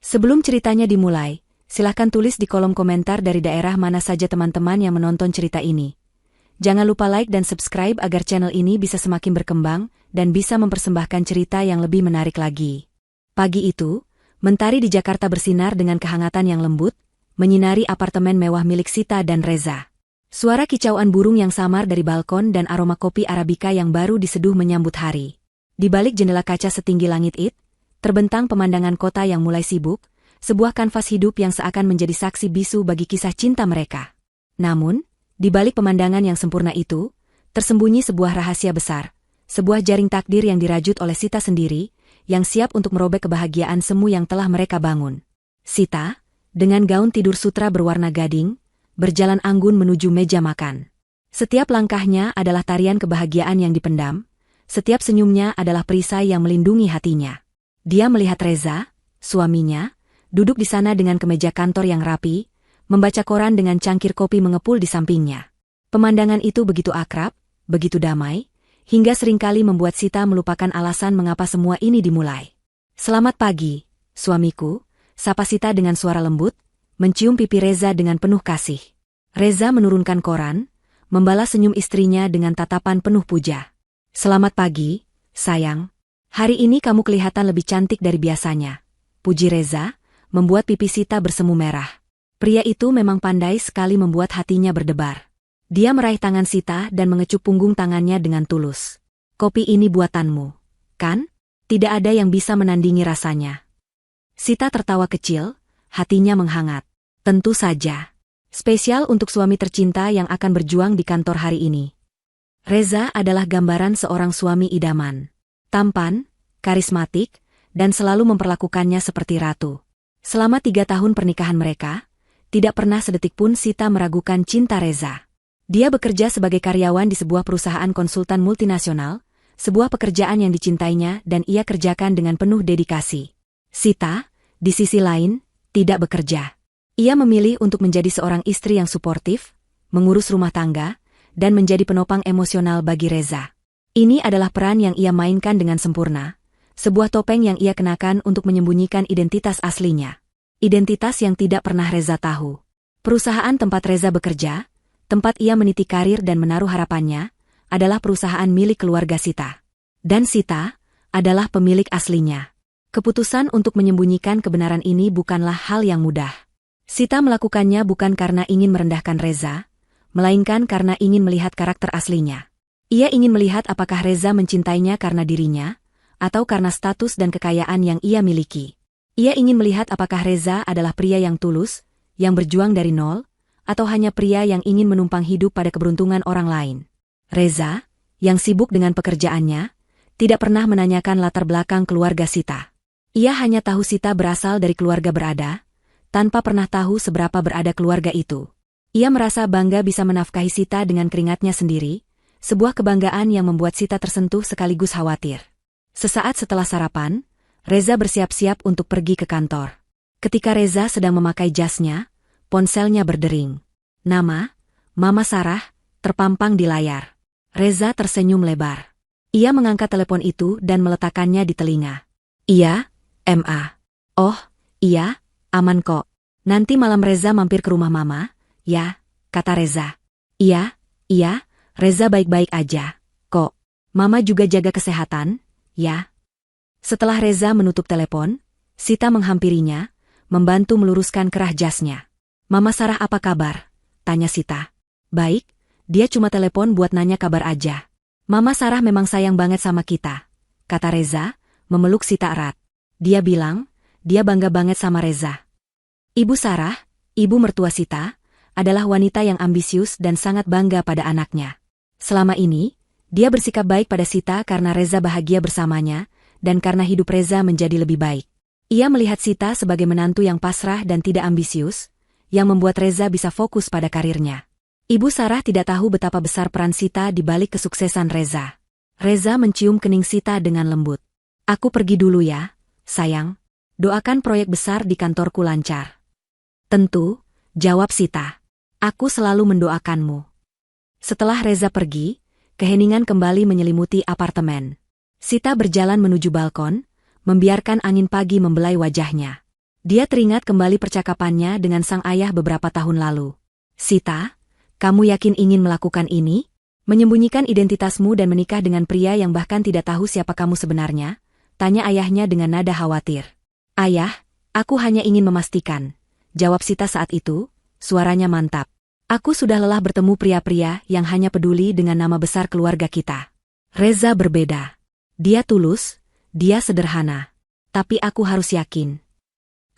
Sebelum ceritanya dimulai, silahkan tulis di kolom komentar dari daerah mana saja teman-teman yang menonton cerita ini. Jangan lupa like dan subscribe agar channel ini bisa semakin berkembang dan bisa mempersembahkan cerita yang lebih menarik lagi. Pagi itu, mentari di Jakarta bersinar dengan kehangatan yang lembut, menyinari apartemen mewah milik Sita dan Reza. Suara kicauan burung yang samar dari balkon dan aroma kopi Arabica yang baru diseduh menyambut hari. Di balik jendela kaca setinggi langit terbentang pemandangan kota yang mulai sibuk, sebuah kanvas hidup yang seakan menjadi saksi bisu bagi kisah cinta mereka. Namun, di balik pemandangan yang sempurna itu, tersembunyi sebuah rahasia besar, sebuah jaring takdir yang dirajut oleh Sita sendiri, yang siap untuk merobek kebahagiaan semu yang telah mereka bangun. Sita, dengan gaun tidur sutra berwarna gading, berjalan anggun menuju meja makan. Setiap langkahnya adalah tarian kebahagiaan yang dipendam, setiap senyumnya adalah perisai yang melindungi hatinya. Dia melihat Reza, suaminya, duduk di sana dengan kemeja kantor yang rapi, membaca koran dengan cangkir kopi mengepul di sampingnya. Pemandangan itu begitu akrab, begitu damai, hingga seringkali membuat Sita melupakan alasan mengapa semua ini dimulai. "Selamat pagi, suamiku," sapa Sita dengan suara lembut, mencium pipi Reza dengan penuh kasih. Reza menurunkan koran, membalas senyum istrinya dengan tatapan penuh puja. "Selamat pagi, sayang. Hari ini kamu kelihatan lebih cantik dari biasanya," puji Reza, membuat pipi Sita bersemu merah. Pria itu memang pandai sekali membuat hatinya berdebar. Dia meraih tangan Sita dan mengecup punggung tangannya dengan tulus. "Kopi ini buatanmu, kan? Tidak ada yang bisa menandingi rasanya." Sita tertawa kecil, hatinya menghangat. "Tentu saja. Spesial untuk suami tercinta yang akan berjuang di kantor hari ini." Reza adalah gambaran seorang suami idaman. Tampan, karismatik, dan selalu memperlakukannya seperti ratu. Selama 3 tahun pernikahan mereka, tidak pernah sedetik pun Sita meragukan cinta Reza. Dia bekerja sebagai karyawan di sebuah perusahaan konsultan multinasional, sebuah pekerjaan yang dicintainya dan ia kerjakan dengan penuh dedikasi. Sita, di sisi lain, tidak bekerja. Ia memilih untuk menjadi seorang istri yang suportif, mengurus rumah tangga, dan menjadi penopang emosional bagi Reza. Ini adalah peran yang ia mainkan dengan sempurna, sebuah topeng yang ia kenakan untuk menyembunyikan identitas aslinya. Identitas yang tidak pernah Reza tahu. Perusahaan tempat Reza bekerja, tempat ia meniti karir dan menaruh harapannya, adalah perusahaan milik keluarga Sita. Dan Sita adalah pemilik aslinya. Keputusan untuk menyembunyikan kebenaran ini bukanlah hal yang mudah. Sita melakukannya bukan karena ingin merendahkan Reza, melainkan karena ingin melihat karakter aslinya. Ia ingin melihat apakah Reza mencintainya karena dirinya, atau karena status dan kekayaan yang ia miliki. Ia ingin melihat apakah Reza adalah pria yang tulus, yang berjuang dari nol, atau hanya pria yang ingin menumpang hidup pada keberuntungan orang lain. Reza, yang sibuk dengan pekerjaannya, tidak pernah menanyakan latar belakang keluarga Sita. Ia hanya tahu Sita berasal dari keluarga berada, tanpa pernah tahu seberapa berada keluarga itu. Ia merasa bangga bisa menafkahi Sita dengan keringatnya sendiri, sebuah kebanggaan yang membuat Sita tersentuh sekaligus khawatir. Sesaat setelah sarapan, Reza bersiap-siap untuk pergi ke kantor. Ketika Reza sedang memakai jasnya, ponselnya berdering. Nama, Mama Sarah, terpampang di layar. Reza tersenyum lebar. Ia mengangkat telepon itu dan meletakkannya di telinga. "Iya, Ma. "Oh, iya, aman kok. Nanti malam Reza mampir ke rumah Mama, ya," kata Reza. Iya, Reza baik-baik aja, kok. Mama juga jaga kesehatan, ya." Setelah Reza menutup telepon, Sita menghampirinya, membantu meluruskan kerah jasnya. "Mama Sarah apa kabar?" tanya Sita. "Baik, dia cuma telepon buat nanya kabar aja." "Mama Sarah memang sayang banget sama kita," kata Reza, memeluk Sita erat. Dia bilang, dia bangga banget sama Reza. Ibu Sarah, ibu mertua Sita, adalah wanita yang ambisius dan sangat bangga pada anaknya. Selama ini, dia bersikap baik pada Sita karena Reza bahagia bersamanya, dan karena hidup Reza menjadi lebih baik. Ia melihat Sita sebagai menantu yang pasrah dan tidak ambisius, yang membuat Reza bisa fokus pada karirnya. Ibu Sarah tidak tahu betapa besar peran Sita di balik kesuksesan Reza. Reza mencium kening Sita dengan lembut. "Aku pergi dulu ya, sayang. Doakan proyek besar di kantorku lancar." "Tentu," jawab Sita. "Aku selalu mendoakanmu." Setelah Reza pergi, keheningan kembali menyelimuti apartemen. Sita berjalan menuju balkon, membiarkan angin pagi membelai wajahnya. Dia teringat kembali percakapannya dengan sang ayah beberapa tahun lalu. Sita, kamu yakin ingin melakukan ini? Menyembunyikan identitasmu dan menikah dengan pria yang bahkan tidak tahu siapa kamu sebenarnya? Tanya ayahnya dengan nada khawatir. Ayah, aku hanya ingin memastikan. Jawab Sita saat itu, suaranya mantap. Aku sudah lelah bertemu pria-pria yang hanya peduli dengan nama besar keluarga kita. Reza berbeda. Dia tulus, dia sederhana. Tapi aku harus yakin.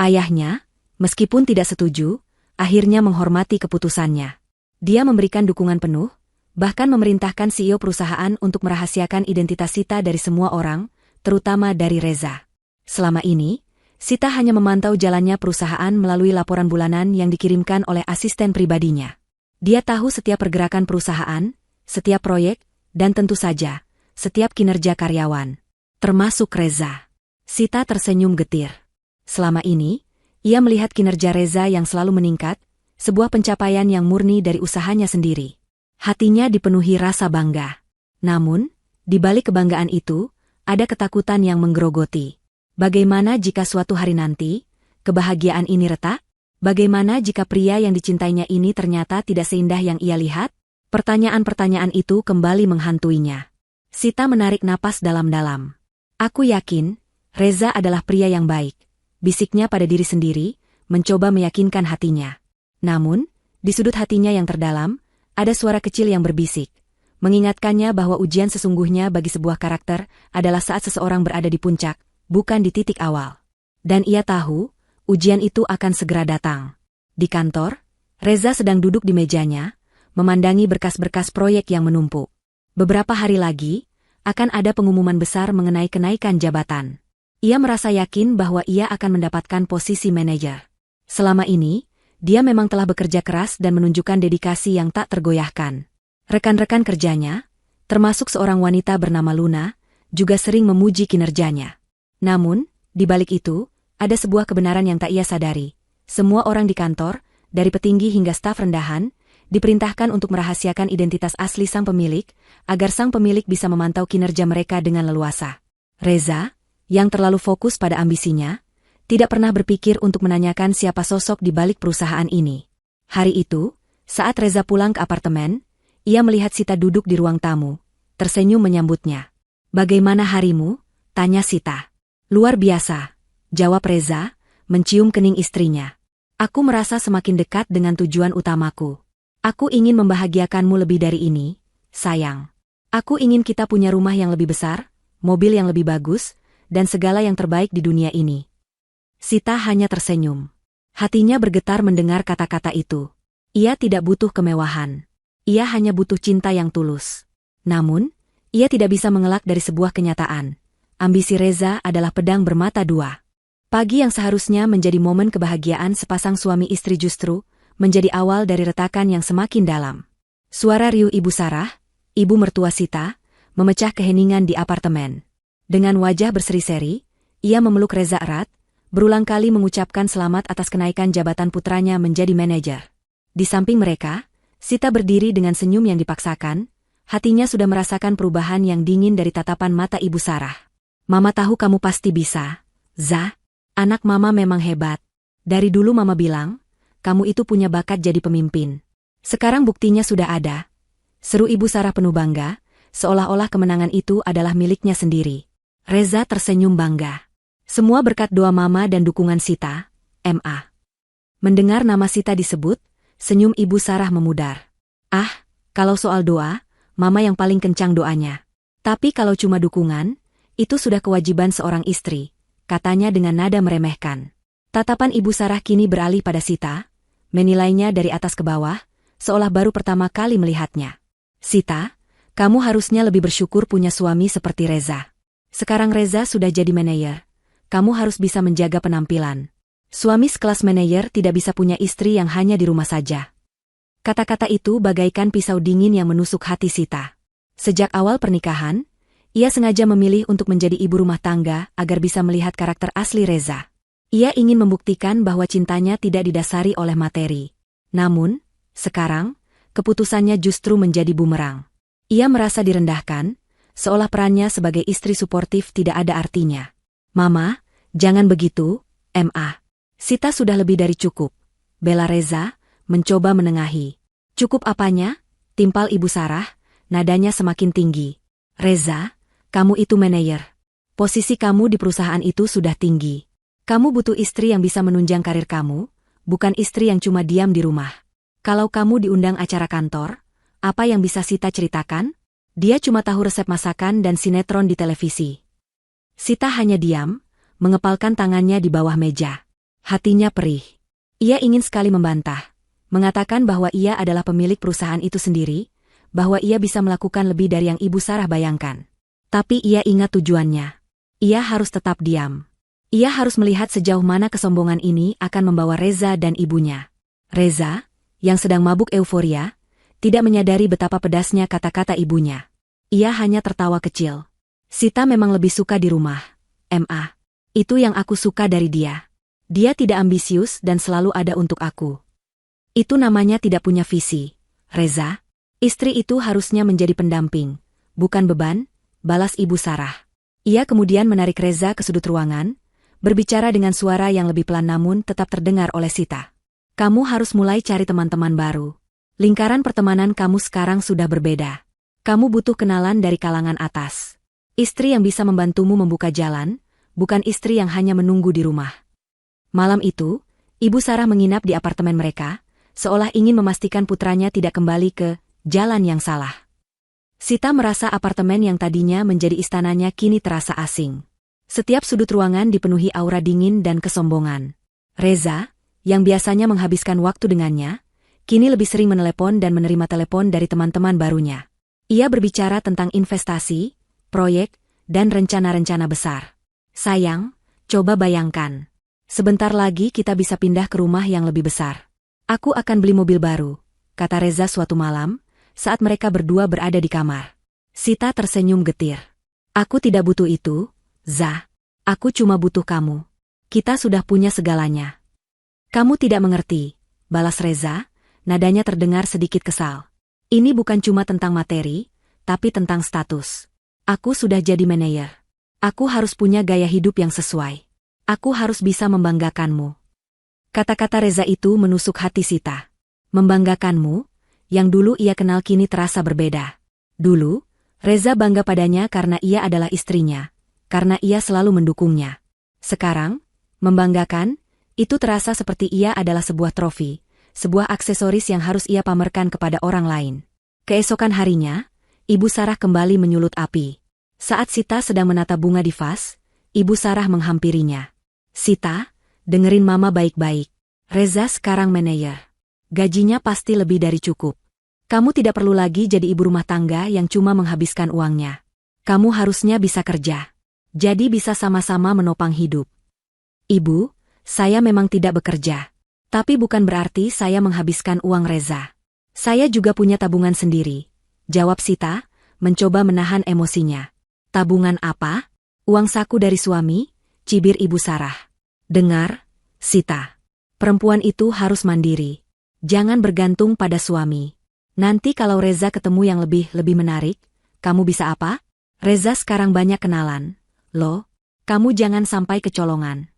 Ayahnya, meskipun tidak setuju, akhirnya menghormati keputusannya. Dia memberikan dukungan penuh, bahkan memerintahkan CEO perusahaan untuk merahasiakan identitas Sita dari semua orang, terutama dari Reza. Selama ini, Sita hanya memantau jalannya perusahaan melalui laporan bulanan yang dikirimkan oleh asisten pribadinya. Dia tahu setiap pergerakan perusahaan, setiap proyek, dan tentu saja, setiap kinerja karyawan. Termasuk Reza. Sita tersenyum getir. Selama ini, ia melihat kinerja Reza yang selalu meningkat, sebuah pencapaian yang murni dari usahanya sendiri. Hatinya dipenuhi rasa bangga. Namun, di balik kebanggaan itu, ada ketakutan yang menggerogoti. Bagaimana jika suatu hari nanti, kebahagiaan ini retak? Bagaimana jika pria yang dicintainya ini ternyata tidak seindah yang ia lihat? Pertanyaan-pertanyaan itu kembali menghantuinya. Sita menarik napas dalam-dalam. Aku yakin, Reza adalah pria yang baik. Bisiknya pada diri sendiri, mencoba meyakinkan hatinya. Namun, di sudut hatinya yang terdalam, ada suara kecil yang berbisik. Mengingatkannya bahwa ujian sesungguhnya bagi sebuah karakter adalah saat seseorang berada di puncak, bukan di titik awal. Dan ia tahu, ujian itu akan segera datang. Di kantor, Reza sedang duduk di mejanya, memandangi berkas-berkas proyek yang menumpuk. Beberapa hari lagi, akan ada pengumuman besar mengenai kenaikan jabatan. Ia merasa yakin bahwa ia akan mendapatkan posisi manajer. Selama ini, dia memang telah bekerja keras dan menunjukkan dedikasi yang tak tergoyahkan. Rekan-rekan kerjanya, termasuk seorang wanita bernama Luna, juga sering memuji kinerjanya. Namun, di balik itu, ada sebuah kebenaran yang tak ia sadari. Semua orang di kantor, dari petinggi hingga staf rendahan, diperintahkan untuk merahasiakan identitas asli sang pemilik, agar sang pemilik bisa memantau kinerja mereka dengan leluasa. Reza, yang terlalu fokus pada ambisinya, tidak pernah berpikir untuk menanyakan siapa sosok di balik perusahaan ini. Hari itu, saat Reza pulang ke apartemen, ia melihat Sita duduk di ruang tamu, tersenyum menyambutnya. Bagaimana harimu? Tanya Sita. Luar biasa, jawab Reza, mencium kening istrinya. Aku merasa semakin dekat dengan tujuan utamaku. Aku ingin membahagiakanmu lebih dari ini, sayang. Aku ingin kita punya rumah yang lebih besar, mobil yang lebih bagus, dan segala yang terbaik di dunia ini. Sita hanya tersenyum. Hatinya bergetar mendengar kata-kata itu. Ia tidak butuh kemewahan. Ia hanya butuh cinta yang tulus. Namun, ia tidak bisa mengelak dari sebuah kenyataan. Ambisi Reza adalah pedang bermata dua. Pagi yang seharusnya menjadi momen kebahagiaan sepasang suami istri justru menjadi awal dari retakan yang semakin dalam. Suara riuh Ibu Sarah, ibu mertua Sita, memecah keheningan di apartemen. Dengan wajah berseri-seri, ia memeluk Reza erat, berulang kali mengucapkan selamat atas kenaikan jabatan putranya menjadi manajer. Di samping mereka, Sita berdiri dengan senyum yang dipaksakan, hatinya sudah merasakan perubahan yang dingin dari tatapan mata Ibu Sarah. Mama tahu kamu pasti bisa, Za. Anak mama memang hebat. Dari dulu mama bilang, kamu itu punya bakat jadi pemimpin. Sekarang buktinya sudah ada. Seru Ibu Sarah penuh bangga, seolah-olah kemenangan itu adalah miliknya sendiri. Reza tersenyum bangga. Semua berkat doa mama dan dukungan Sita, M.A. Mendengar nama Sita disebut, senyum Ibu Sarah memudar. Ah, kalau soal doa, mama yang paling kencang doanya. Tapi kalau cuma dukungan, itu sudah kewajiban seorang istri, katanya dengan nada meremehkan. Tatapan Ibu Sarah kini beralih pada Sita, menilainya dari atas ke bawah, seolah baru pertama kali melihatnya. Sita, kamu harusnya lebih bersyukur punya suami seperti Reza. Sekarang Reza sudah jadi manajer. Kamu harus bisa menjaga penampilan. Suami sekelas manajer tidak bisa punya istri yang hanya di rumah saja. Kata-kata itu bagaikan pisau dingin yang menusuk hati Sita. Sejak awal pernikahan, ia sengaja memilih untuk menjadi ibu rumah tangga agar bisa melihat karakter asli Reza. Ia ingin membuktikan bahwa cintanya tidak didasari oleh materi. Namun, sekarang, keputusannya justru menjadi bumerang. Ia merasa direndahkan, seolah perannya sebagai istri suportif tidak ada artinya. Mama, jangan begitu, M.A. Sita sudah lebih dari cukup. Bela Reza mencoba menengahi. Cukup apanya? Timpal Ibu Sarah, nadanya semakin tinggi. Reza, kamu itu manajer. Posisi kamu di perusahaan itu sudah tinggi. Kamu butuh istri yang bisa menunjang karir kamu, bukan istri yang cuma diam di rumah. Kalau kamu diundang acara kantor, apa yang bisa Sita ceritakan? Dia cuma tahu resep masakan dan sinetron di televisi. Sita hanya diam, mengepalkan tangannya di bawah meja. Hatinya perih. Ia ingin sekali membantah, mengatakan bahwa ia adalah pemilik perusahaan itu sendiri, bahwa ia bisa melakukan lebih dari yang Ibu Sarah bayangkan. Tapi ia ingat tujuannya. Ia harus tetap diam. Ia harus melihat sejauh mana kesombongan ini akan membawa Reza dan ibunya. Reza, yang sedang mabuk euforia, tidak menyadari betapa pedasnya kata-kata ibunya. Ia hanya tertawa kecil. Sita memang lebih suka di rumah. Ma. Itu yang aku suka dari dia. Dia tidak ambisius dan selalu ada untuk aku. Itu namanya tidak punya visi. Reza, istri itu harusnya menjadi pendamping, bukan beban, balas Ibu Sarah. Ia kemudian menarik Reza ke sudut ruangan, berbicara dengan suara yang lebih pelan namun tetap terdengar oleh Sita. Kamu harus mulai cari teman-teman baru. Lingkaran pertemanan kamu sekarang sudah berbeda. Kamu butuh kenalan dari kalangan atas. Istri yang bisa membantumu membuka jalan, bukan istri yang hanya menunggu di rumah. Malam itu, Ibu Sarah menginap di apartemen mereka, seolah ingin memastikan putranya tidak kembali ke jalan yang salah. Sita merasa apartemen yang tadinya menjadi istananya kini terasa asing. Setiap sudut ruangan dipenuhi aura dingin dan kesombongan. Reza, yang biasanya menghabiskan waktu dengannya, kini lebih sering menelepon dan menerima telepon dari teman-teman barunya. Ia berbicara tentang investasi, proyek, dan rencana-rencana besar. Sayang, coba bayangkan. Sebentar lagi kita bisa pindah ke rumah yang lebih besar. Aku akan beli mobil baru, kata Reza suatu malam, saat mereka berdua berada di kamar. Sita tersenyum getir. Aku tidak butuh itu, Za. Aku cuma butuh kamu. Kita sudah punya segalanya. Kamu tidak mengerti, balas Reza, nadanya terdengar sedikit kesal. Ini bukan cuma tentang materi, tapi tentang status. Aku sudah jadi manajer. Aku harus punya gaya hidup yang sesuai. Aku harus bisa membanggakanmu. Kata-kata Reza itu menusuk hati Sita. Membanggakanmu, yang dulu ia kenal kini terasa berbeda. Dulu, Reza bangga padanya karena ia adalah istrinya, karena ia selalu mendukungnya. Sekarang, membanggakan, itu terasa seperti ia adalah sebuah trofi, sebuah aksesoris yang harus ia pamerkan kepada orang lain. Keesokan harinya, Ibu Sarah kembali menyulut api. Saat Sita sedang menata bunga di vas, Ibu Sarah menghampirinya. Sita, dengerin Mama baik-baik. Reza sekarang manajer. Gajinya pasti lebih dari cukup. Kamu tidak perlu lagi jadi ibu rumah tangga yang cuma menghabiskan uangnya. Kamu harusnya bisa kerja. Jadi bisa sama-sama menopang hidup. Ibu, saya memang tidak bekerja. Tapi bukan berarti saya menghabiskan uang Reza. Saya juga punya tabungan sendiri. Jawab Sita, mencoba menahan emosinya. Tabungan apa? Uang saku dari suami? Cibir Ibu Sarah. Dengar, Sita. Perempuan itu harus mandiri. Jangan bergantung pada suami. Nanti kalau Reza ketemu yang lebih menarik, kamu bisa apa? Reza sekarang banyak kenalan. Loh, kamu jangan sampai kecolongan.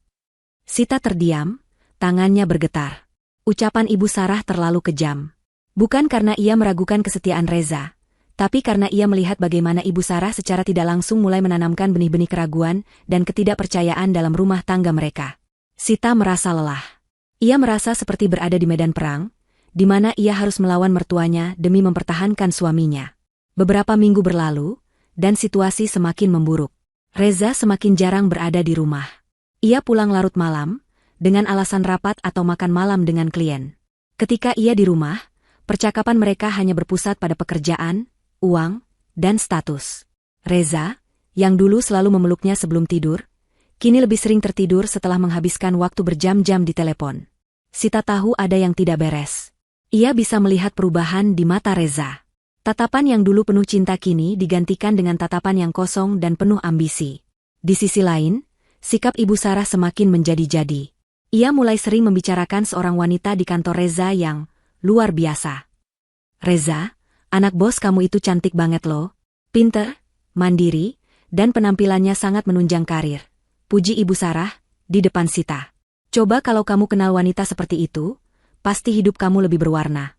Sita terdiam, tangannya bergetar. Ucapan Ibu Sarah terlalu kejam. Bukan karena ia meragukan kesetiaan Reza, tapi karena ia melihat bagaimana Ibu Sarah secara tidak langsung mulai menanamkan benih-benih keraguan dan ketidakpercayaan dalam rumah tangga mereka. Sita merasa lelah. Ia merasa seperti berada di medan perang, di mana ia harus melawan mertuanya demi mempertahankan suaminya. Beberapa minggu berlalu, dan situasi semakin memburuk. Reza semakin jarang berada di rumah. Ia pulang larut malam, dengan alasan rapat atau makan malam dengan klien. Ketika ia di rumah, percakapan mereka hanya berpusat pada pekerjaan, uang, dan status. Reza, yang dulu selalu memeluknya sebelum tidur, kini lebih sering tertidur setelah menghabiskan waktu berjam-jam di telepon. Sita tahu ada yang tidak beres. Ia bisa melihat perubahan di mata Reza. Tatapan yang dulu penuh cinta kini digantikan dengan tatapan yang kosong dan penuh ambisi. Di sisi lain, sikap Ibu Sarah semakin menjadi-jadi. Ia mulai sering membicarakan seorang wanita di kantor Reza yang luar biasa. Reza, anak bos kamu itu cantik banget loh. Pinter, mandiri, dan penampilannya sangat menunjang karir. Puji Ibu Sarah, di depan Sita. Coba kalau kamu kenal wanita seperti itu, pasti hidup kamu lebih berwarna.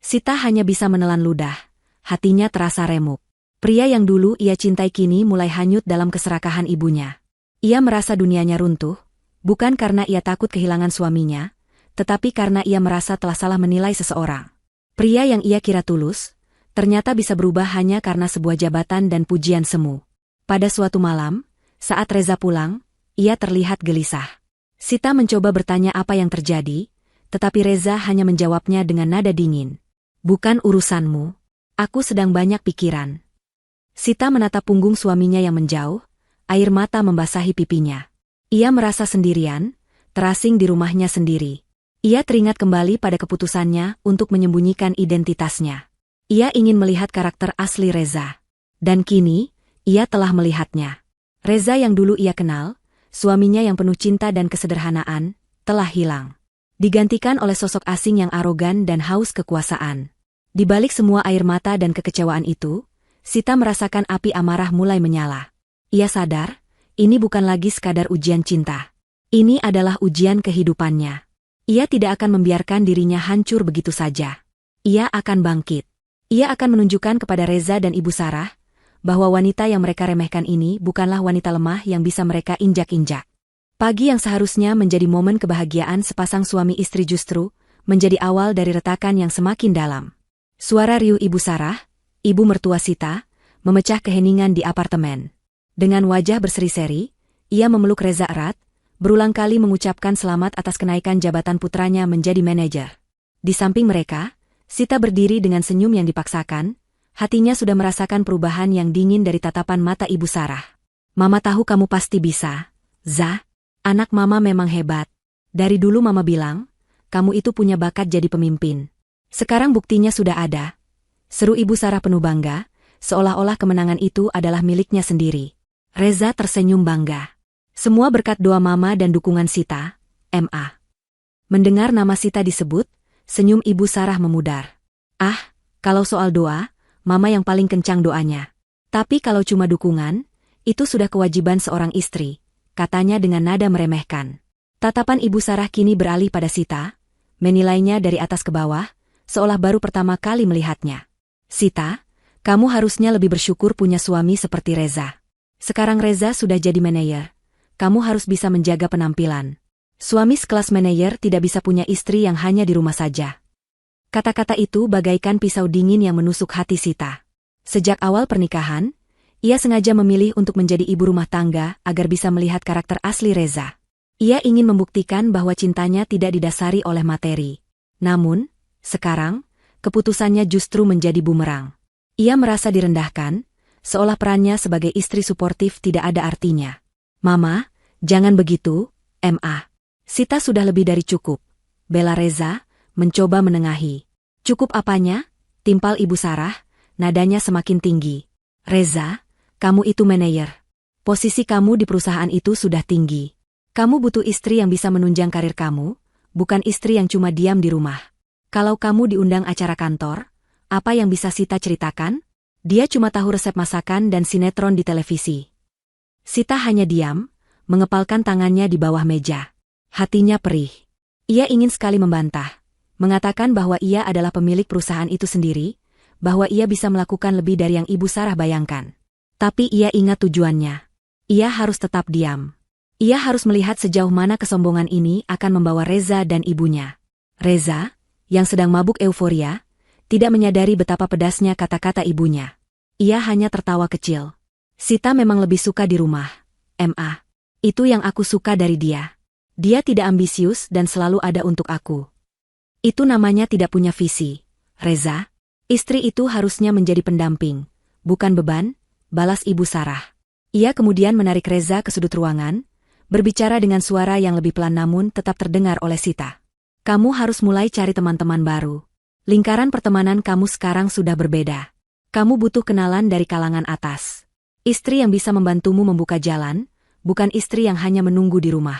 Sita hanya bisa menelan ludah. Hatinya terasa remuk. Pria yang dulu ia cintai kini mulai hanyut dalam keserakahan ibunya. Ia merasa dunianya runtuh, bukan karena ia takut kehilangan suaminya, tetapi karena ia merasa telah salah menilai seseorang. Pria yang ia kira tulus, ternyata bisa berubah hanya karena sebuah jabatan dan pujian semu. Pada suatu malam, saat Reza pulang, ia terlihat gelisah. Sita mencoba bertanya apa yang terjadi, tetapi Reza hanya menjawabnya dengan nada dingin. Bukan urusanmu. Aku sedang banyak pikiran. Sita menatap punggung suaminya yang menjauh, air mata membasahi pipinya. Ia merasa sendirian, terasing di rumahnya sendiri. Ia teringat kembali pada keputusannya untuk menyembunyikan identitasnya. Ia ingin melihat karakter asli Reza. Dan kini, ia telah melihatnya. Reza yang dulu ia kenal, suaminya yang penuh cinta dan kesederhanaan, telah hilang. Digantikan oleh sosok asing yang arogan dan haus kekuasaan. Di balik semua air mata dan kekecewaan itu, Sita merasakan api amarah mulai menyala. Ia sadar, ini bukan lagi sekadar ujian cinta. Ini adalah ujian kehidupannya. Ia tidak akan membiarkan dirinya hancur begitu saja. Ia akan bangkit. Ia akan menunjukkan kepada Reza dan Ibu Sarah, bahwa wanita yang mereka remehkan ini bukanlah wanita lemah yang bisa mereka injak-injak. Pagi yang seharusnya menjadi momen kebahagiaan sepasang suami istri justru menjadi awal dari retakan yang semakin dalam. Suara riuh Ibu Sarah, ibu mertua Sita, memecah keheningan di apartemen. Dengan wajah berseri-seri, ia memeluk Reza erat, berulang kali mengucapkan selamat atas kenaikan jabatan putranya menjadi manajer. Di samping mereka, Sita berdiri dengan senyum yang dipaksakan, hatinya sudah merasakan perubahan yang dingin dari tatapan mata Ibu Sarah. Mama tahu kamu pasti bisa, Za. Anak mama memang hebat. Dari dulu mama bilang, kamu itu punya bakat jadi pemimpin. Sekarang buktinya sudah ada. Seru Ibu Sarah penuh bangga, seolah-olah kemenangan itu adalah miliknya sendiri. Reza tersenyum bangga. Semua berkat doa mama dan dukungan Sita, M.A. Mendengar nama Sita disebut, senyum Ibu Sarah memudar. Ah, kalau soal doa, mama yang paling kencang doanya. Tapi kalau cuma dukungan, itu sudah kewajiban seorang istri, katanya dengan nada meremehkan. Tatapan Ibu Sarah kini beralih pada Sita, menilainya dari atas ke bawah, seolah baru pertama kali melihatnya. Sita, kamu harusnya lebih bersyukur punya suami seperti Reza. Sekarang Reza sudah jadi manajer. Kamu harus bisa menjaga penampilan. Suami sekelas manajer tidak bisa punya istri yang hanya di rumah saja. Kata-kata itu bagaikan pisau dingin yang menusuk hati Sita. Sejak awal pernikahan, ia sengaja memilih untuk menjadi ibu rumah tangga agar bisa melihat karakter asli Reza. Ia ingin membuktikan bahwa cintanya tidak didasari oleh materi. Namun, sekarang, keputusannya justru menjadi bumerang. Ia merasa direndahkan, seolah perannya sebagai istri suportif tidak ada artinya. Mama, jangan begitu, M.A. Sita sudah lebih dari cukup. Bela Reza, mencoba menengahi. Cukup apanya? Timpal Ibu Sarah, nadanya semakin tinggi. Reza, kamu itu manajer. Posisi kamu di perusahaan itu sudah tinggi. Kamu butuh istri yang bisa menunjang karir kamu, bukan istri yang cuma diam di rumah. Kalau kamu diundang acara kantor, apa yang bisa Sita ceritakan? Dia cuma tahu resep masakan dan sinetron di televisi. Sita hanya diam, mengepalkan tangannya di bawah meja. Hatinya perih. Ia ingin sekali membantah, mengatakan bahwa ia adalah pemilik perusahaan itu sendiri, bahwa ia bisa melakukan lebih dari yang Ibu Sarah bayangkan. Tapi ia ingat tujuannya. Ia harus tetap diam. Ia harus melihat sejauh mana kesombongan ini akan membawa Reza dan ibunya. Reza, yang sedang mabuk euforia, tidak menyadari betapa pedasnya kata-kata ibunya. Ia hanya tertawa kecil. Sita memang lebih suka di rumah, M.A. Itu yang aku suka dari dia. Dia tidak ambisius dan selalu ada untuk aku. Itu namanya tidak punya visi, Reza. Istri itu harusnya menjadi pendamping, bukan beban, balas Ibu Sarah. Ia kemudian menarik Reza ke sudut ruangan, berbicara dengan suara yang lebih pelan namun tetap terdengar oleh Sita. Kamu harus mulai cari teman-teman baru. Lingkaran pertemanan kamu sekarang sudah berbeda. Kamu butuh kenalan dari kalangan atas. Istri yang bisa membantumu membuka jalan, bukan istri yang hanya menunggu di rumah.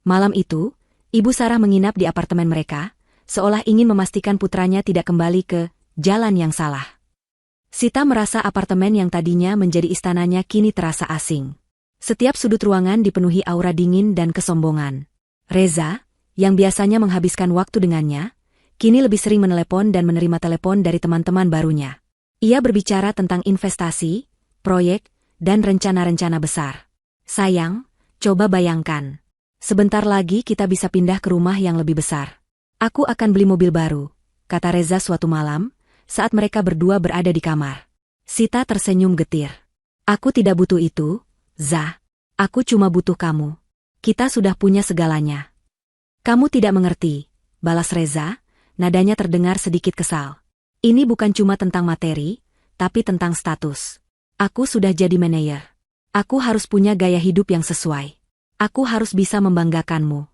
Malam itu, Ibu Sarah menginap di apartemen mereka, seolah ingin memastikan putranya tidak kembali ke jalan yang salah. Sita merasa apartemen yang tadinya menjadi istananya kini terasa asing. Setiap sudut ruangan dipenuhi aura dingin dan kesombongan. Reza, yang biasanya menghabiskan waktu dengannya, kini lebih sering menelepon dan menerima telepon dari teman-teman barunya. Ia berbicara tentang investasi, proyek, dan rencana-rencana besar. Sayang, coba bayangkan. Sebentar lagi kita bisa pindah ke rumah yang lebih besar. Aku akan beli mobil baru, kata Reza suatu malam, saat mereka berdua berada di kamar. Sita tersenyum getir. Aku tidak butuh itu, Zah. Aku cuma butuh kamu. Kita sudah punya segalanya. Kamu tidak mengerti, balas Reza, nadanya terdengar sedikit kesal. Ini bukan cuma tentang materi, tapi tentang status. Aku sudah jadi manajer. Aku harus punya gaya hidup yang sesuai. Aku harus bisa membanggakanmu.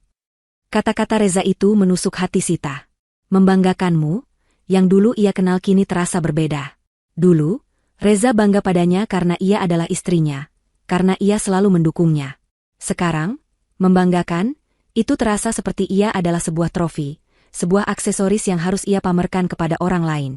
Kata-kata Reza itu menusuk hati Sita. Membanggakanmu, yang dulu ia kenal kini terasa berbeda. Dulu, Reza bangga padanya karena ia adalah istrinya, karena ia selalu mendukungnya. Sekarang, membanggakan, itu terasa seperti ia adalah sebuah trofi, sebuah aksesoris yang harus ia pamerkan kepada orang lain.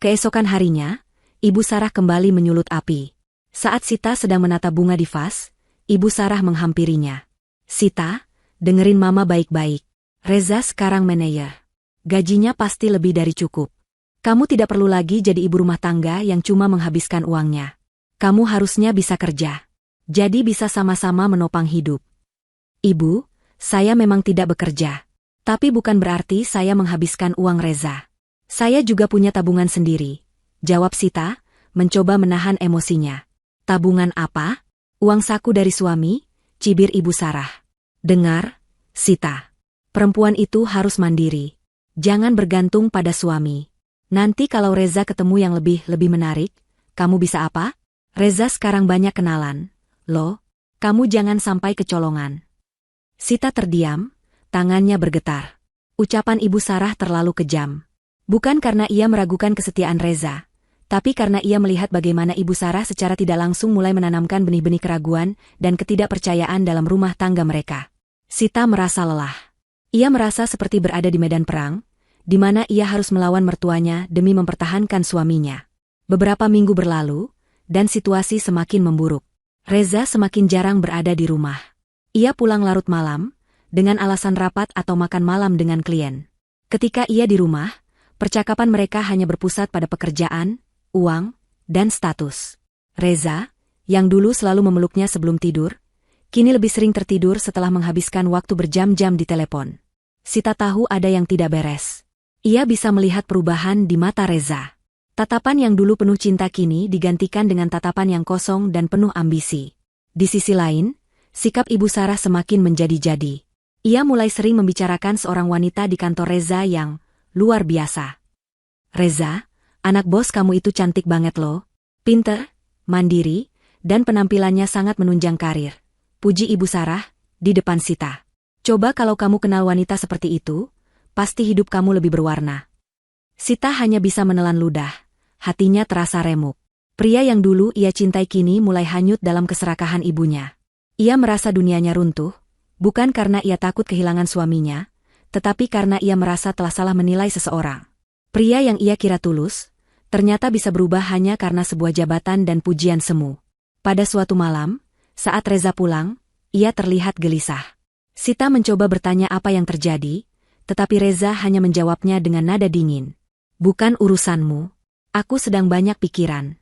Keesokan harinya, Ibu Sarah kembali menyulut api. Saat Sita sedang menata bunga di vas, Ibu Sarah menghampirinya. Sita, dengerin Mama baik-baik. Reza sekarang manajer. Gajinya pasti lebih dari cukup. Kamu tidak perlu lagi jadi ibu rumah tangga yang cuma menghabiskan uangnya. Kamu harusnya bisa kerja. Jadi bisa sama-sama menopang hidup. Ibu, saya memang tidak bekerja. Tapi bukan berarti saya menghabiskan uang Reza. Saya juga punya tabungan sendiri, jawab Sita, mencoba menahan emosinya. Tabungan apa? Uang saku dari suami, cibir Ibu Sarah. Dengar, Sita. Perempuan itu harus mandiri. Jangan bergantung pada suami. Nanti kalau Reza ketemu yang lebih menarik, kamu bisa apa? Reza sekarang banyak kenalan. Loh, kamu jangan sampai kecolongan. Sita terdiam, tangannya bergetar. Ucapan Ibu Sarah terlalu kejam. Bukan karena ia meragukan kesetiaan Reza, tapi karena ia melihat bagaimana Ibu Sarah secara tidak langsung mulai menanamkan benih-benih keraguan dan ketidakpercayaan dalam rumah tangga mereka. Sita merasa lelah. Ia merasa seperti berada di medan perang, di mana ia harus melawan mertuanya demi mempertahankan suaminya. Beberapa minggu berlalu, dan situasi semakin memburuk. Reza semakin jarang berada di rumah. Ia pulang larut malam, dengan alasan rapat atau makan malam dengan klien. Ketika ia di rumah, percakapan mereka hanya berpusat pada pekerjaan, uang, dan status. Reza, yang dulu selalu memeluknya sebelum tidur, kini lebih sering tertidur setelah menghabiskan waktu berjam-jam di telepon. Sita tahu ada yang tidak beres. Ia bisa melihat perubahan di mata Reza. Tatapan yang dulu penuh cinta kini digantikan dengan tatapan yang kosong dan penuh ambisi. Di sisi lain, sikap Ibu Sarah semakin menjadi-jadi. Ia mulai sering membicarakan seorang wanita di kantor Reza yang luar biasa. Reza, anak bos kamu itu cantik banget loh. Pinter, mandiri, dan penampilannya sangat menunjang karir. Puji Ibu Sarah, di depan Sita. Coba kalau kamu kenal wanita seperti itu, pasti hidup kamu lebih berwarna. Sita hanya bisa menelan ludah. Hatinya terasa remuk. Pria yang dulu ia cintai kini mulai hanyut dalam keserakahan ibunya. Ia merasa dunianya runtuh, bukan karena ia takut kehilangan suaminya, tetapi karena ia merasa telah salah menilai seseorang. Pria yang ia kira tulus, ternyata bisa berubah hanya karena sebuah jabatan dan pujian semu. Pada suatu malam, saat Reza pulang, ia terlihat gelisah. Sita mencoba bertanya apa yang terjadi, tetapi Reza hanya menjawabnya dengan nada dingin. Bukan urusanmu. Aku sedang banyak pikiran.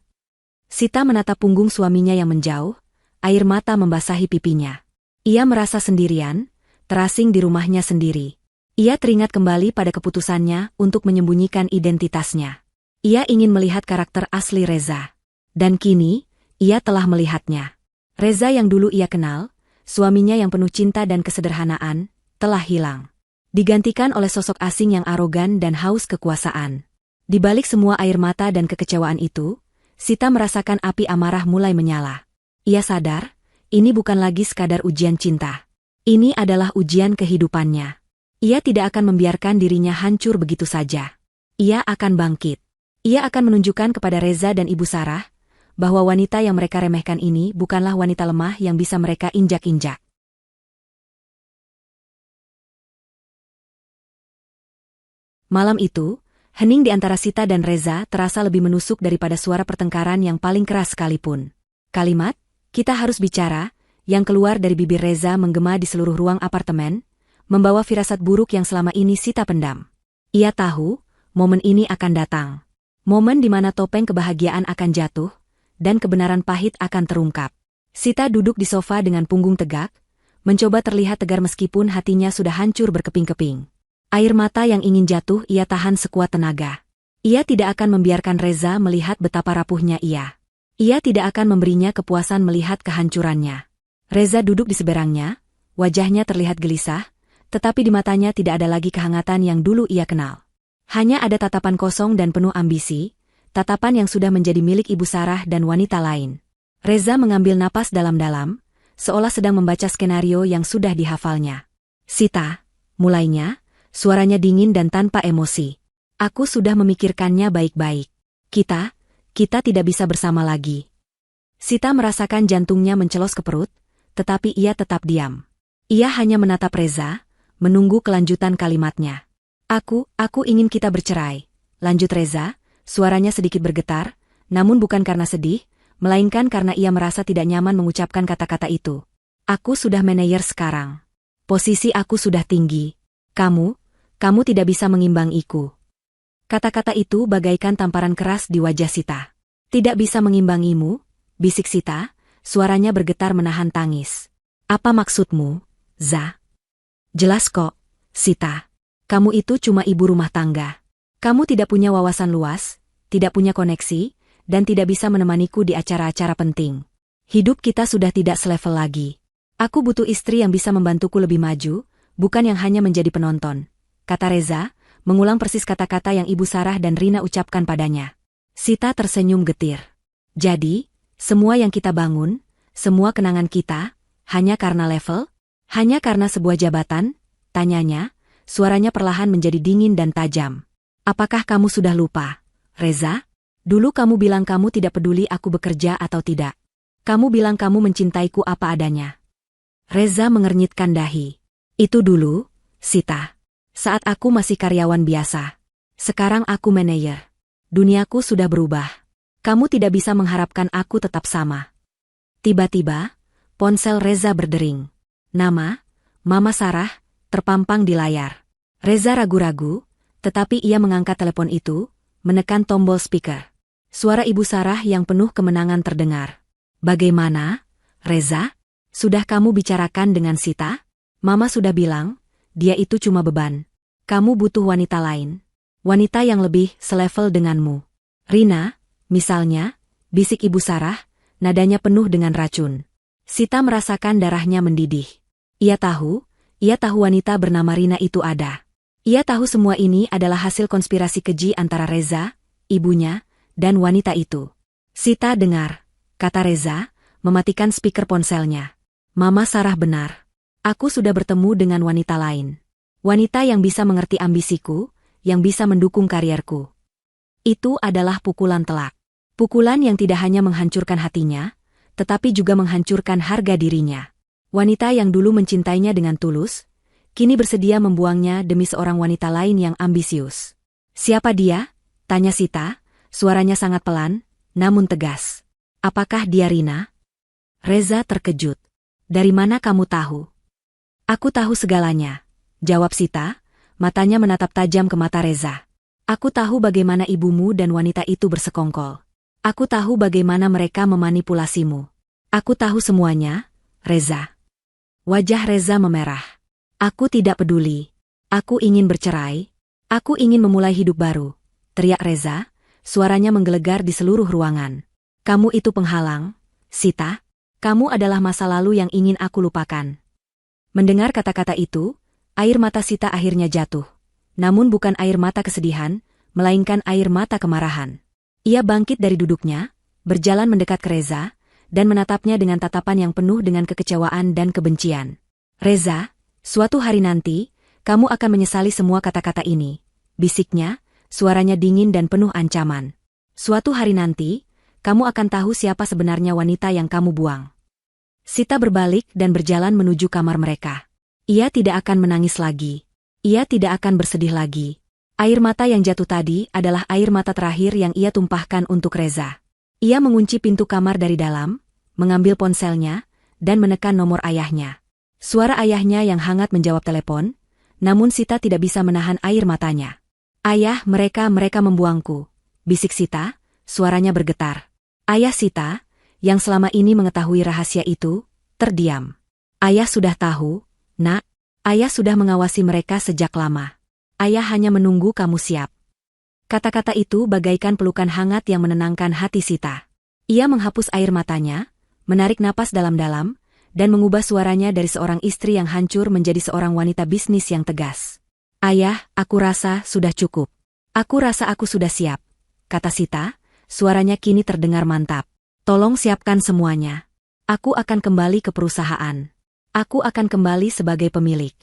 Sita menatap punggung suaminya yang menjauh, air mata membasahi pipinya. Ia merasa sendirian, terasing di rumahnya sendiri. Ia teringat kembali pada keputusannya untuk menyembunyikan identitasnya. Ia ingin melihat karakter asli Reza. Dan kini, ia telah melihatnya. Reza yang dulu ia kenal, suaminya yang penuh cinta dan kesederhanaan, telah hilang. Digantikan oleh sosok asing yang arogan dan haus kekuasaan. Di balik semua air mata dan kekecewaan itu, Sita merasakan api amarah mulai menyala. Ia sadar, ini bukan lagi sekadar ujian cinta. Ini adalah ujian kehidupannya. Ia tidak akan membiarkan dirinya hancur begitu saja. Ia akan bangkit. Ia akan menunjukkan kepada Reza dan Ibu Sarah, bahwa wanita yang mereka remehkan ini bukanlah wanita lemah yang bisa mereka injak-injak. Malam itu, hening di antara Sita dan Reza terasa lebih menusuk daripada suara pertengkaran yang paling keras sekalipun. Kalimat, "Kita harus bicara," yang keluar dari bibir Reza menggema di seluruh ruang apartemen, membawa firasat buruk yang selama ini Sita pendam. Ia tahu, momen ini akan datang. Momen di mana topeng kebahagiaan akan jatuh, dan kebenaran pahit akan terungkap. Sita duduk di sofa dengan punggung tegak, mencoba terlihat tegar meskipun hatinya sudah hancur berkeping-keping. Air mata yang ingin jatuh ia tahan sekuat tenaga. Ia tidak akan membiarkan Reza melihat betapa rapuhnya ia. Ia tidak akan memberinya kepuasan melihat kehancurannya. Reza duduk di seberangnya, wajahnya terlihat gelisah, tetapi di matanya tidak ada lagi kehangatan yang dulu ia kenal. Hanya ada tatapan kosong dan penuh ambisi, tatapan yang sudah menjadi milik Ibu Sarah dan wanita lain. Reza mengambil napas dalam-dalam, seolah sedang membaca skenario yang sudah dihafalnya. Sita, mulainya, suaranya dingin dan tanpa emosi. Aku sudah memikirkannya baik-baik. Kita tidak bisa bersama lagi. Sita merasakan jantungnya mencelos ke perut, tetapi ia tetap diam. Ia hanya menatap Reza, menunggu kelanjutan kalimatnya. Aku ingin kita bercerai, lanjut Reza, suaranya sedikit bergetar, namun bukan karena sedih, melainkan karena ia merasa tidak nyaman mengucapkan kata-kata itu. Aku sudah manajer sekarang. Posisi aku sudah tinggi. Kamu tidak bisa mengimbangiku. Kata-kata itu bagaikan tamparan keras di wajah Sita. Tidak bisa mengimbangimu, bisik Sita, suaranya bergetar menahan tangis. Apa maksudmu, Za? Jelas kok, Sita. Kamu itu cuma ibu rumah tangga. Kamu tidak punya wawasan luas, tidak punya koneksi, dan tidak bisa menemaniku di acara-acara penting. Hidup kita sudah tidak selevel lagi. Aku butuh istri yang bisa membantuku lebih maju, bukan yang hanya menjadi penonton, kata Reza, mengulang persis kata-kata yang Ibu Sarah dan Rina ucapkan padanya. Sita tersenyum getir. Jadi, semua yang kita bangun, semua kenangan kita, hanya karena level? Hanya karena sebuah jabatan? Tanyanya, suaranya perlahan menjadi dingin dan tajam. Apakah kamu sudah lupa, Reza? Dulu kamu bilang kamu tidak peduli aku bekerja atau tidak. Kamu bilang kamu mencintaiku apa adanya. Reza mengernyitkan dahi. Itu dulu, Sita. Saat aku masih karyawan biasa. Sekarang aku manajer. Duniaku sudah berubah. Kamu tidak bisa mengharapkan aku tetap sama. Tiba-tiba, ponsel Reza berdering. Nama, Mama Sarah, terpampang di layar. Reza ragu-ragu, tetapi ia mengangkat telepon itu, menekan tombol speaker. Suara Ibu Sarah yang penuh kemenangan terdengar. Bagaimana, Reza? Sudah kamu bicarakan dengan Sita? Mama sudah bilang, dia itu cuma beban. Kamu butuh wanita lain. Wanita yang lebih selevel denganmu. Rina, misalnya, bisik Ibu Sarah, nadanya penuh dengan racun. Sita merasakan darahnya mendidih. Ia tahu wanita bernama Rina itu ada. Ia tahu semua ini adalah hasil konspirasi keji antara Reza, ibunya, dan wanita itu. Sita dengar, kata Reza, mematikan speaker ponselnya. Mama Sarah benar. Aku sudah bertemu dengan wanita lain. Wanita yang bisa mengerti ambisiku, yang bisa mendukung karierku. Itu adalah pukulan telak. Pukulan yang tidak hanya menghancurkan hatinya, tetapi juga menghancurkan harga dirinya. Wanita yang dulu mencintainya dengan tulus, kini bersedia membuangnya demi seorang wanita lain yang ambisius. Siapa dia? Tanya Sita, suaranya sangat pelan, namun tegas. Apakah dia Rina? Reza terkejut. Dari mana kamu tahu? Aku tahu segalanya, jawab Sita, matanya menatap tajam ke mata Reza. Aku tahu bagaimana ibumu dan wanita itu bersekongkol. Aku tahu bagaimana mereka memanipulasimu. Aku tahu semuanya, Reza. Wajah Reza memerah. Aku tidak peduli. Aku ingin bercerai. Aku ingin memulai hidup baru, teriak Reza, suaranya menggelegar di seluruh ruangan. Kamu itu penghalang, Sita. Kamu adalah masa lalu yang ingin aku lupakan. Mendengar kata-kata itu, air mata Sita akhirnya jatuh. Namun bukan air mata kesedihan, melainkan air mata kemarahan. Ia bangkit dari duduknya, berjalan mendekat ke Reza, dan menatapnya dengan tatapan yang penuh dengan kekecewaan dan kebencian. Reza, suatu hari nanti, kamu akan menyesali semua kata-kata ini, bisiknya, suaranya dingin dan penuh ancaman. Suatu hari nanti, kamu akan tahu siapa sebenarnya wanita yang kamu buang. Sita berbalik dan berjalan menuju kamar mereka. Ia tidak akan menangis lagi. Ia tidak akan bersedih lagi. Air mata yang jatuh tadi adalah air mata terakhir yang ia tumpahkan untuk Reza. Ia mengunci pintu kamar dari dalam, mengambil ponselnya, dan menekan nomor ayahnya. Suara ayahnya yang hangat menjawab telepon, namun Sita tidak bisa menahan air matanya. Ayah, mereka membuangku, bisik Sita, suaranya bergetar. Ayah Sita, yang selama ini mengetahui rahasia itu, terdiam. Ayah sudah tahu, nak. Ayah sudah mengawasi mereka sejak lama. Ayah hanya menunggu kamu siap. Kata-kata itu bagaikan pelukan hangat yang menenangkan hati Sita. Ia menghapus air matanya, menarik napas dalam-dalam, dan mengubah suaranya dari seorang istri yang hancur menjadi seorang wanita bisnis yang tegas. Ayah, aku rasa sudah cukup. Aku rasa aku sudah siap, kata Sita, suaranya kini terdengar mantap. Tolong siapkan semuanya. Aku akan kembali ke perusahaan. Aku akan kembali sebagai pemilik.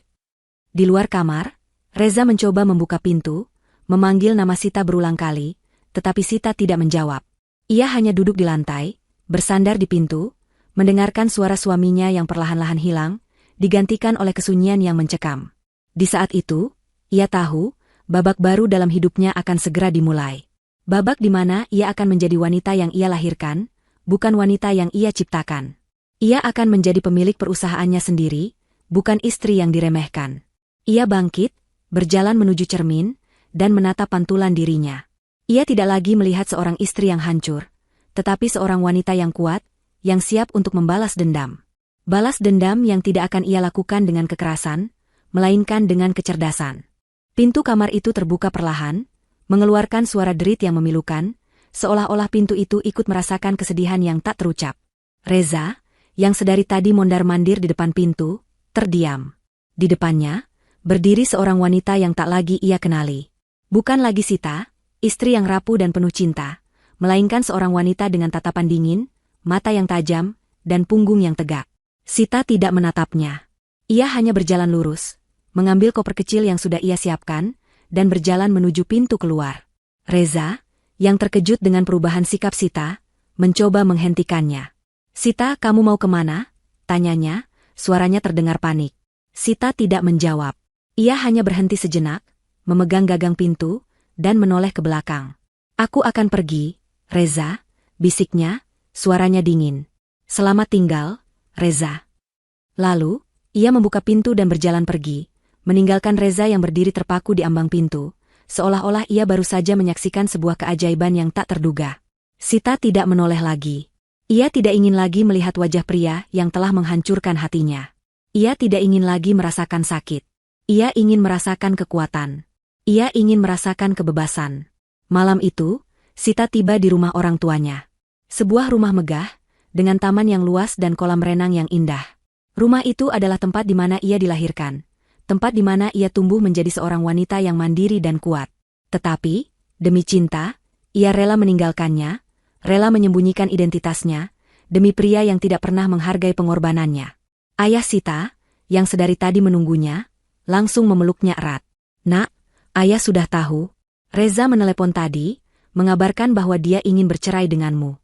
Di luar kamar, Reza mencoba membuka pintu, memanggil nama Sita berulang kali, tetapi Sita tidak menjawab. Ia hanya duduk di lantai, bersandar di pintu, mendengarkan suara suaminya yang perlahan-lahan hilang, digantikan oleh kesunyian yang mencekam. Di saat itu, ia tahu, babak baru dalam hidupnya akan segera dimulai. Babak di mana ia akan menjadi wanita yang ia lahirkan, bukan wanita yang ia ciptakan. Ia akan menjadi pemilik perusahaannya sendiri, bukan istri yang diremehkan. Ia bangkit, berjalan menuju cermin, dan menatap pantulan dirinya. Ia tidak lagi melihat seorang istri yang hancur, tetapi seorang wanita yang kuat, yang siap untuk membalas dendam. Balas dendam yang tidak akan ia lakukan dengan kekerasan, melainkan dengan kecerdasan. Pintu kamar itu terbuka perlahan, mengeluarkan suara derit yang memilukan, seolah-olah pintu itu ikut merasakan kesedihan yang tak terucap. Reza, yang sedari tadi mondar-mandir di depan pintu, terdiam. Di depannya, berdiri seorang wanita yang tak lagi ia kenali. Bukan lagi Sita, istri yang rapuh dan penuh cinta, melainkan seorang wanita dengan tatapan dingin, mata yang tajam, dan punggung yang tegak. Sita tidak menatapnya. Ia hanya berjalan lurus, mengambil koper kecil yang sudah ia siapkan, dan berjalan menuju pintu keluar. Reza, yang terkejut dengan perubahan sikap Sita, mencoba menghentikannya. Sita, kamu mau kemana? Tanyanya, suaranya terdengar panik. Sita tidak menjawab. Ia hanya berhenti sejenak, memegang gagang pintu, dan menoleh ke belakang. Aku akan pergi, Reza, bisiknya, suaranya dingin. Selamat tinggal, Reza. Lalu, ia membuka pintu dan berjalan pergi, meninggalkan Reza yang berdiri terpaku di ambang pintu, seolah-olah ia baru saja menyaksikan sebuah keajaiban yang tak terduga. Sita tidak menoleh lagi. Ia tidak ingin lagi melihat wajah pria yang telah menghancurkan hatinya. Ia tidak ingin lagi merasakan sakit. Ia ingin merasakan kekuatan. Ia ingin merasakan kebebasan. Malam itu, Sita tiba di rumah orang tuanya. Sebuah rumah megah, dengan taman yang luas dan kolam renang yang indah. Rumah itu adalah tempat di mana ia dilahirkan. Tempat di mana ia tumbuh menjadi seorang wanita yang mandiri dan kuat. Tetapi, demi cinta, ia rela meninggalkannya, rela menyembunyikan identitasnya, demi pria yang tidak pernah menghargai pengorbanannya. Ayah Sita, yang sedari tadi menunggunya, langsung memeluknya erat. Nak, ayah sudah tahu. Reza menelepon tadi, mengabarkan bahwa dia ingin bercerai denganmu.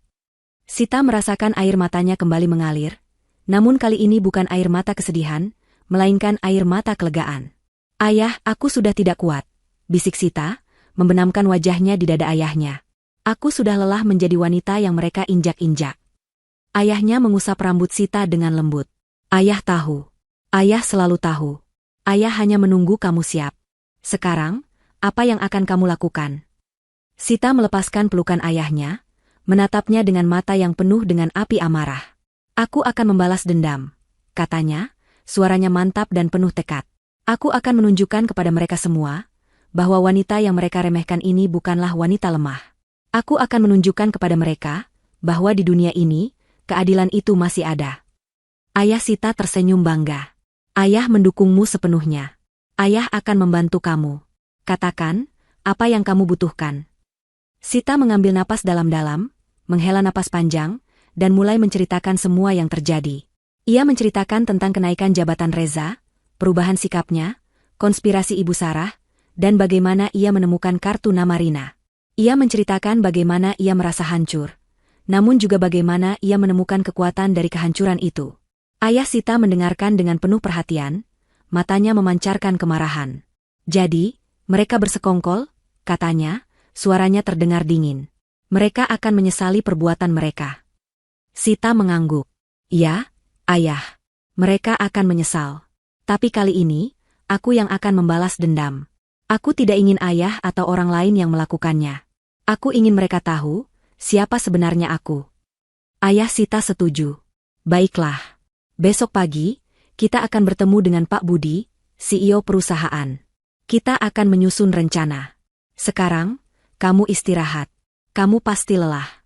Sita merasakan air matanya kembali mengalir, namun kali ini bukan air mata kesedihan, melainkan air mata kelegaan. Ayah, aku sudah tidak kuat, bisik Sita, membenamkan wajahnya di dada ayahnya. Aku sudah lelah menjadi wanita yang mereka injak-injak. Ayahnya mengusap rambut Sita dengan lembut. Ayah tahu. Ayah selalu tahu. Ayah hanya menunggu kamu siap. Sekarang, apa yang akan kamu lakukan? Sita melepaskan pelukan ayahnya, menatapnya dengan mata yang penuh dengan api amarah. Aku akan membalas dendam, katanya, suaranya mantap dan penuh tekad. Aku akan menunjukkan kepada mereka semua, bahwa wanita yang mereka remehkan ini bukanlah wanita lemah. Aku akan menunjukkan kepada mereka, bahwa di dunia ini, keadilan itu masih ada. Ayah Sita tersenyum bangga. Ayah mendukungmu sepenuhnya. Ayah akan membantu kamu. Katakan, apa yang kamu butuhkan. Sita mengambil napas dalam-dalam, menghela napas panjang, dan mulai menceritakan semua yang terjadi. Ia menceritakan tentang kenaikan jabatan Reza, perubahan sikapnya, konspirasi Ibu Sarah, dan bagaimana ia menemukan kartu nama Rina. Ia menceritakan bagaimana ia merasa hancur, namun juga bagaimana ia menemukan kekuatan dari kehancuran itu. Ayah Sita mendengarkan dengan penuh perhatian, matanya memancarkan kemarahan. Jadi, mereka bersekongkol, katanya, suaranya terdengar dingin. Mereka akan menyesali perbuatan mereka. Sita mengangguk. Ya, ayah. Mereka akan menyesal. Tapi kali ini, aku yang akan membalas dendam. Aku tidak ingin ayah atau orang lain yang melakukannya. Aku ingin mereka tahu, siapa sebenarnya aku. Ayah Sita setuju. Baiklah. Besok pagi, kita akan bertemu dengan Pak Budi, CEO perusahaan. Kita akan menyusun rencana. Sekarang, kamu istirahat. Kamu pasti lelah.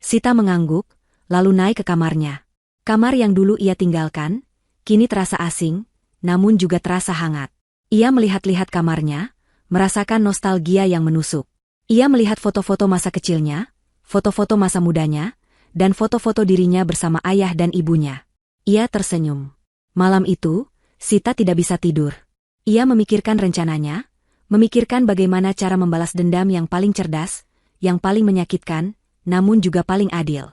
Sita mengangguk, lalu naik ke kamarnya. Kamar yang dulu ia tinggalkan, kini terasa asing, namun juga terasa hangat. Ia melihat-lihat kamarnya, merasakan nostalgia yang menusuk. Ia melihat foto-foto masa kecilnya, foto-foto masa mudanya, dan foto-foto dirinya bersama ayah dan ibunya. Ia tersenyum. Malam itu, Sita tidak bisa tidur. Ia memikirkan rencananya, memikirkan bagaimana cara membalas dendam yang paling cerdas, yang paling menyakitkan, namun juga paling adil.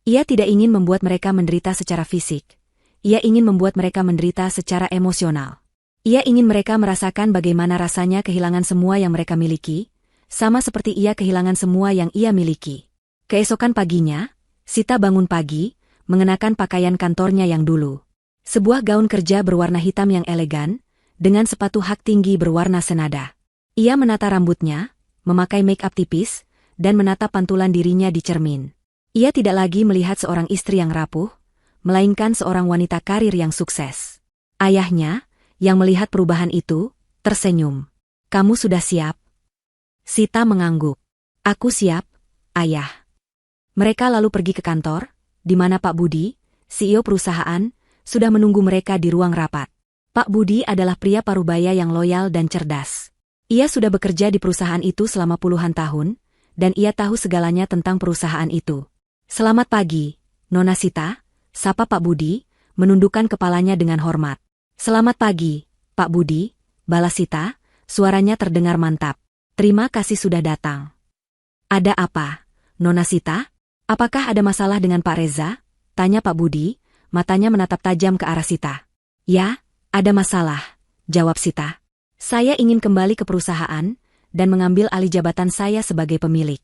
Ia tidak ingin membuat mereka menderita secara fisik. Ia ingin membuat mereka menderita secara emosional. Ia ingin mereka merasakan bagaimana rasanya kehilangan semua yang mereka miliki, sama seperti ia kehilangan semua yang ia miliki. Keesokan paginya, Sita bangun pagi, mengenakan pakaian kantornya yang dulu. Sebuah gaun kerja berwarna hitam yang elegan, dengan sepatu hak tinggi berwarna senada. Ia menata rambutnya, memakai make-up tipis, dan menata pantulan dirinya di cermin. Ia tidak lagi melihat seorang istri yang rapuh, melainkan seorang wanita karir yang sukses. Ayahnya, yang melihat perubahan itu, tersenyum. Kamu sudah siap? Sita mengangguk. Aku siap, ayah. Mereka lalu pergi ke kantor, di mana Pak Budi, CEO perusahaan, sudah menunggu mereka di ruang rapat. Pak Budi adalah pria parubaya yang loyal dan cerdas. Ia sudah bekerja di perusahaan itu selama puluhan tahun, dan ia tahu segalanya tentang perusahaan itu. Selamat pagi, Nona Sita, sapa Pak Budi, menundukkan kepalanya dengan hormat. Selamat pagi, Pak Budi, balas Sita, suaranya terdengar mantap. Terima kasih sudah datang. Ada apa, Nona Sita? Apakah ada masalah dengan Pak Reza? Tanya Pak Budi, matanya menatap tajam ke arah Sita. Ya, ada masalah, jawab Sita. Saya ingin kembali ke perusahaan, dan mengambil alih jabatan saya sebagai pemilik.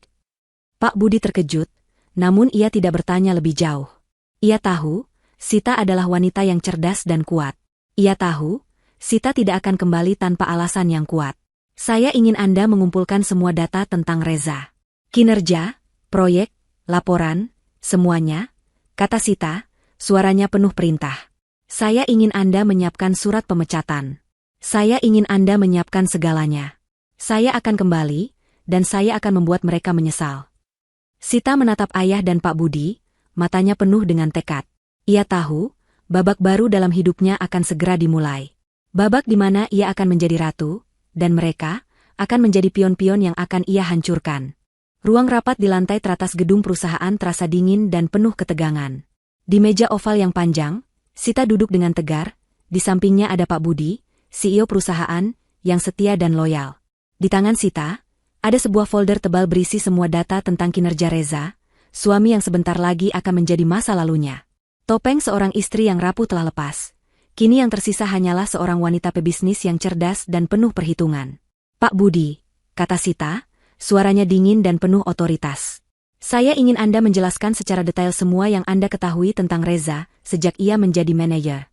Pak Budi terkejut, namun ia tidak bertanya lebih jauh. Ia tahu, Sita adalah wanita yang cerdas dan kuat. Ia tahu, Sita tidak akan kembali tanpa alasan yang kuat. Saya ingin Anda mengumpulkan semua data tentang Reza. Kinerja, proyek, laporan, semuanya, kata Sita, suaranya penuh perintah. Saya ingin Anda menyiapkan surat pemecatan. Saya ingin Anda menyiapkan segalanya. Saya akan kembali, dan saya akan membuat mereka menyesal. Sita menatap ayah dan Pak Budi, matanya penuh dengan tekad. Ia tahu, babak baru dalam hidupnya akan segera dimulai. Babak di mana ia akan menjadi ratu, dan mereka akan menjadi pion-pion yang akan ia hancurkan. Ruang rapat di lantai teratas gedung perusahaan terasa dingin dan penuh ketegangan. Di meja oval yang panjang, Sita duduk dengan tegar, di sampingnya ada Pak Budi, CEO perusahaan, yang setia dan loyal. Di tangan Sita, ada sebuah folder tebal berisi semua data tentang kinerja Reza, suami yang sebentar lagi akan menjadi masa lalunya. Topeng seorang istri yang rapuh telah lepas. Kini yang tersisa hanyalah seorang wanita pebisnis yang cerdas dan penuh perhitungan. Pak Budi, kata Sita, suaranya dingin dan penuh otoritas. Saya ingin Anda menjelaskan secara detail semua yang Anda ketahui tentang Reza sejak ia menjadi manajer.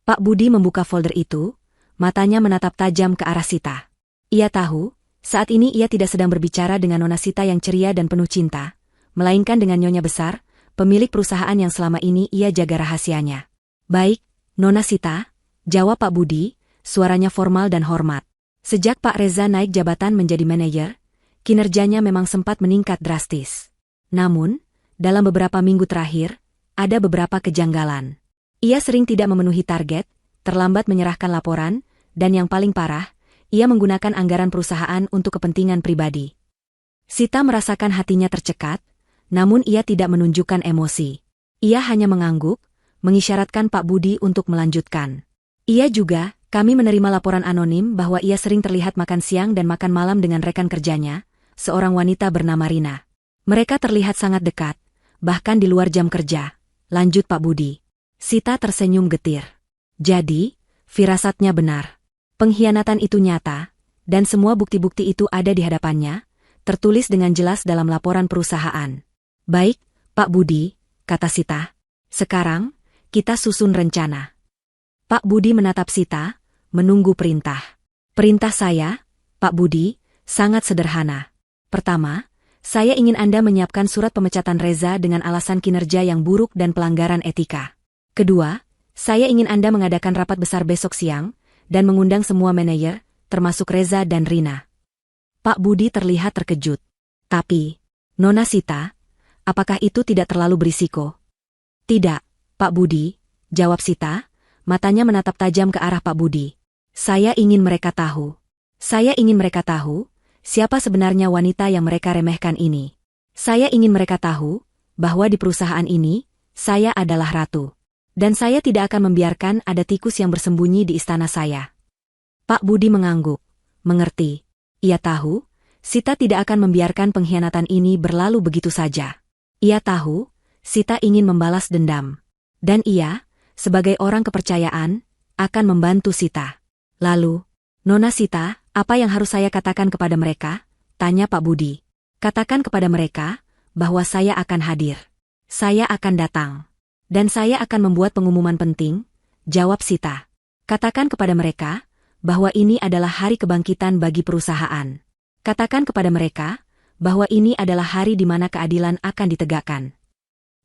Pak Budi membuka folder itu, matanya menatap tajam ke arah Sita. Ia tahu, saat ini ia tidak sedang berbicara dengan Nona Sita yang ceria dan penuh cinta, melainkan dengan Nyonya Besar, pemilik perusahaan yang selama ini ia jaga rahasianya. Baik, Nona Sita, jawab Pak Budi, suaranya formal dan hormat. Sejak Pak Reza naik jabatan menjadi manajer, kinerjanya memang sempat meningkat drastis. Namun, dalam beberapa minggu terakhir, ada beberapa kejanggalan. Ia sering tidak memenuhi target, terlambat menyerahkan laporan, dan yang paling parah, ia menggunakan anggaran perusahaan untuk kepentingan pribadi. Sita merasakan hatinya tercekat, namun ia tidak menunjukkan emosi. Ia hanya mengangguk, mengisyaratkan Pak Budi untuk melanjutkan. Ia juga, kami menerima laporan anonim bahwa ia sering terlihat makan siang dan makan malam dengan rekan kerjanya, seorang wanita bernama Rina. Mereka terlihat sangat dekat, bahkan di luar jam kerja, lanjut Pak Budi. Sita tersenyum getir. Jadi, firasatnya benar. Pengkhianatan itu nyata, dan semua bukti-bukti itu ada di hadapannya, tertulis dengan jelas dalam laporan perusahaan. Baik, Pak Budi, kata Sita. Sekarang, kita susun rencana. Pak Budi menatap Sita, menunggu perintah. Perintah saya, Pak Budi, sangat sederhana. Pertama, saya ingin Anda menyiapkan surat pemecatan Reza dengan alasan kinerja yang buruk dan pelanggaran etika. Kedua, saya ingin Anda mengadakan rapat besar besok siang, dan mengundang semua manajer, termasuk Reza dan Rina. Pak Budi terlihat terkejut. Tapi, Nona Sita, apakah itu tidak terlalu berisiko? Tidak, Pak Budi, jawab Sita, matanya menatap tajam ke arah Pak Budi. Saya ingin mereka tahu. Saya ingin mereka tahu, siapa sebenarnya wanita yang mereka remehkan ini. Saya ingin mereka tahu, bahwa di perusahaan ini, saya adalah ratu. Dan saya tidak akan membiarkan ada tikus yang bersembunyi di istana saya. Pak Budi mengangguk. Mengerti. Ia tahu, Sita tidak akan membiarkan pengkhianatan ini berlalu begitu saja. Ia tahu, Sita ingin membalas dendam. Dan ia, sebagai orang kepercayaan, akan membantu Sita. Lalu, Nona Sita, apa yang harus saya katakan kepada mereka? Tanya Pak Budi. Katakan kepada mereka, bahwa saya akan hadir. Saya akan datang. Dan saya akan membuat pengumuman penting, jawab Sita. Katakan kepada mereka, bahwa ini adalah hari kebangkitan bagi perusahaan. Katakan kepada mereka, bahwa ini adalah hari di mana keadilan akan ditegakkan.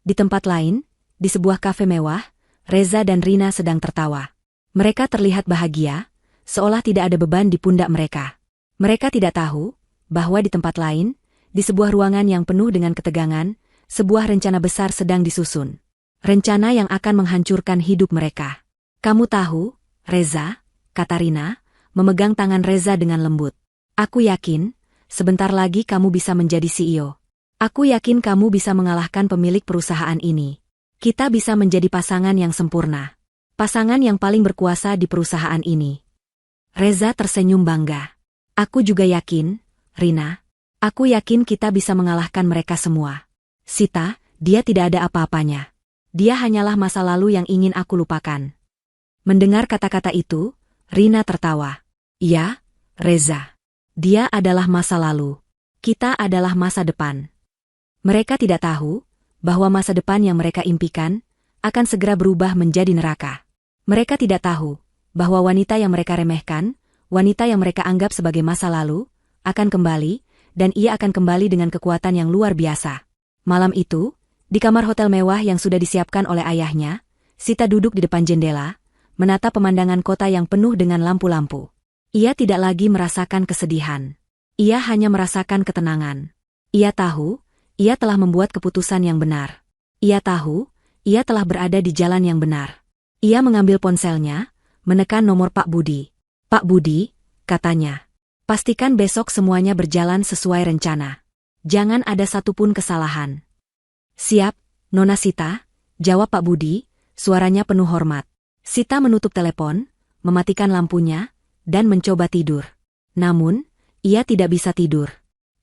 Di tempat lain, di sebuah kafe mewah, Reza dan Rina sedang tertawa. Mereka terlihat bahagia, seolah tidak ada beban di pundak mereka. Mereka tidak tahu, bahwa di tempat lain, di sebuah ruangan yang penuh dengan ketegangan, sebuah rencana besar sedang disusun. Rencana yang akan menghancurkan hidup mereka. Kamu tahu, Reza, kata Rina, memegang tangan Reza dengan lembut. Aku yakin, sebentar lagi kamu bisa menjadi CEO. Aku yakin kamu bisa mengalahkan pemilik perusahaan ini. Kita bisa menjadi pasangan yang sempurna. Pasangan yang paling berkuasa di perusahaan ini. Reza tersenyum bangga. Aku juga yakin, Rina. Aku yakin kita bisa mengalahkan mereka semua. Sita, dia tidak ada apa-apanya. Dia hanyalah masa lalu yang ingin aku lupakan. Mendengar kata-kata itu, Rina tertawa. Iya, Reza. Dia adalah masa lalu. Kita adalah masa depan. Mereka tidak tahu, bahwa masa depan yang mereka impikan, akan segera berubah menjadi neraka. Mereka tidak tahu, bahwa wanita yang mereka remehkan, wanita yang mereka anggap sebagai masa lalu, akan kembali, dan ia akan kembali dengan kekuatan yang luar biasa. Malam itu, di kamar hotel mewah yang sudah disiapkan oleh ayahnya, Sita duduk di depan jendela, menatap pemandangan kota yang penuh dengan lampu-lampu. Ia tidak lagi merasakan kesedihan. Ia hanya merasakan ketenangan. Ia tahu, ia telah membuat keputusan yang benar. Ia tahu, ia telah berada di jalan yang benar. Ia mengambil ponselnya, menekan nomor Pak Budi. Pak Budi, katanya. Pastikan besok semuanya berjalan sesuai rencana. Jangan ada satupun kesalahan. Siap, Nona Sita, jawab Pak Budi, suaranya penuh hormat. Sita menutup telepon, mematikan lampunya, dan mencoba tidur. Namun, ia tidak bisa tidur.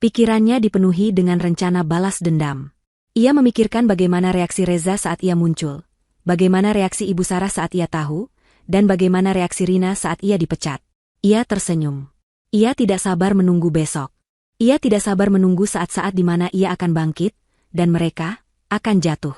Pikirannya dipenuhi dengan rencana balas dendam. Ia memikirkan bagaimana reaksi Reza saat ia muncul, bagaimana reaksi Ibu Sarah saat ia tahu, dan bagaimana reaksi Rina saat ia dipecat. Ia tersenyum. Ia tidak sabar menunggu besok. Ia tidak sabar menunggu saat-saat di mana ia akan bangkit, dan mereka akan jatuh.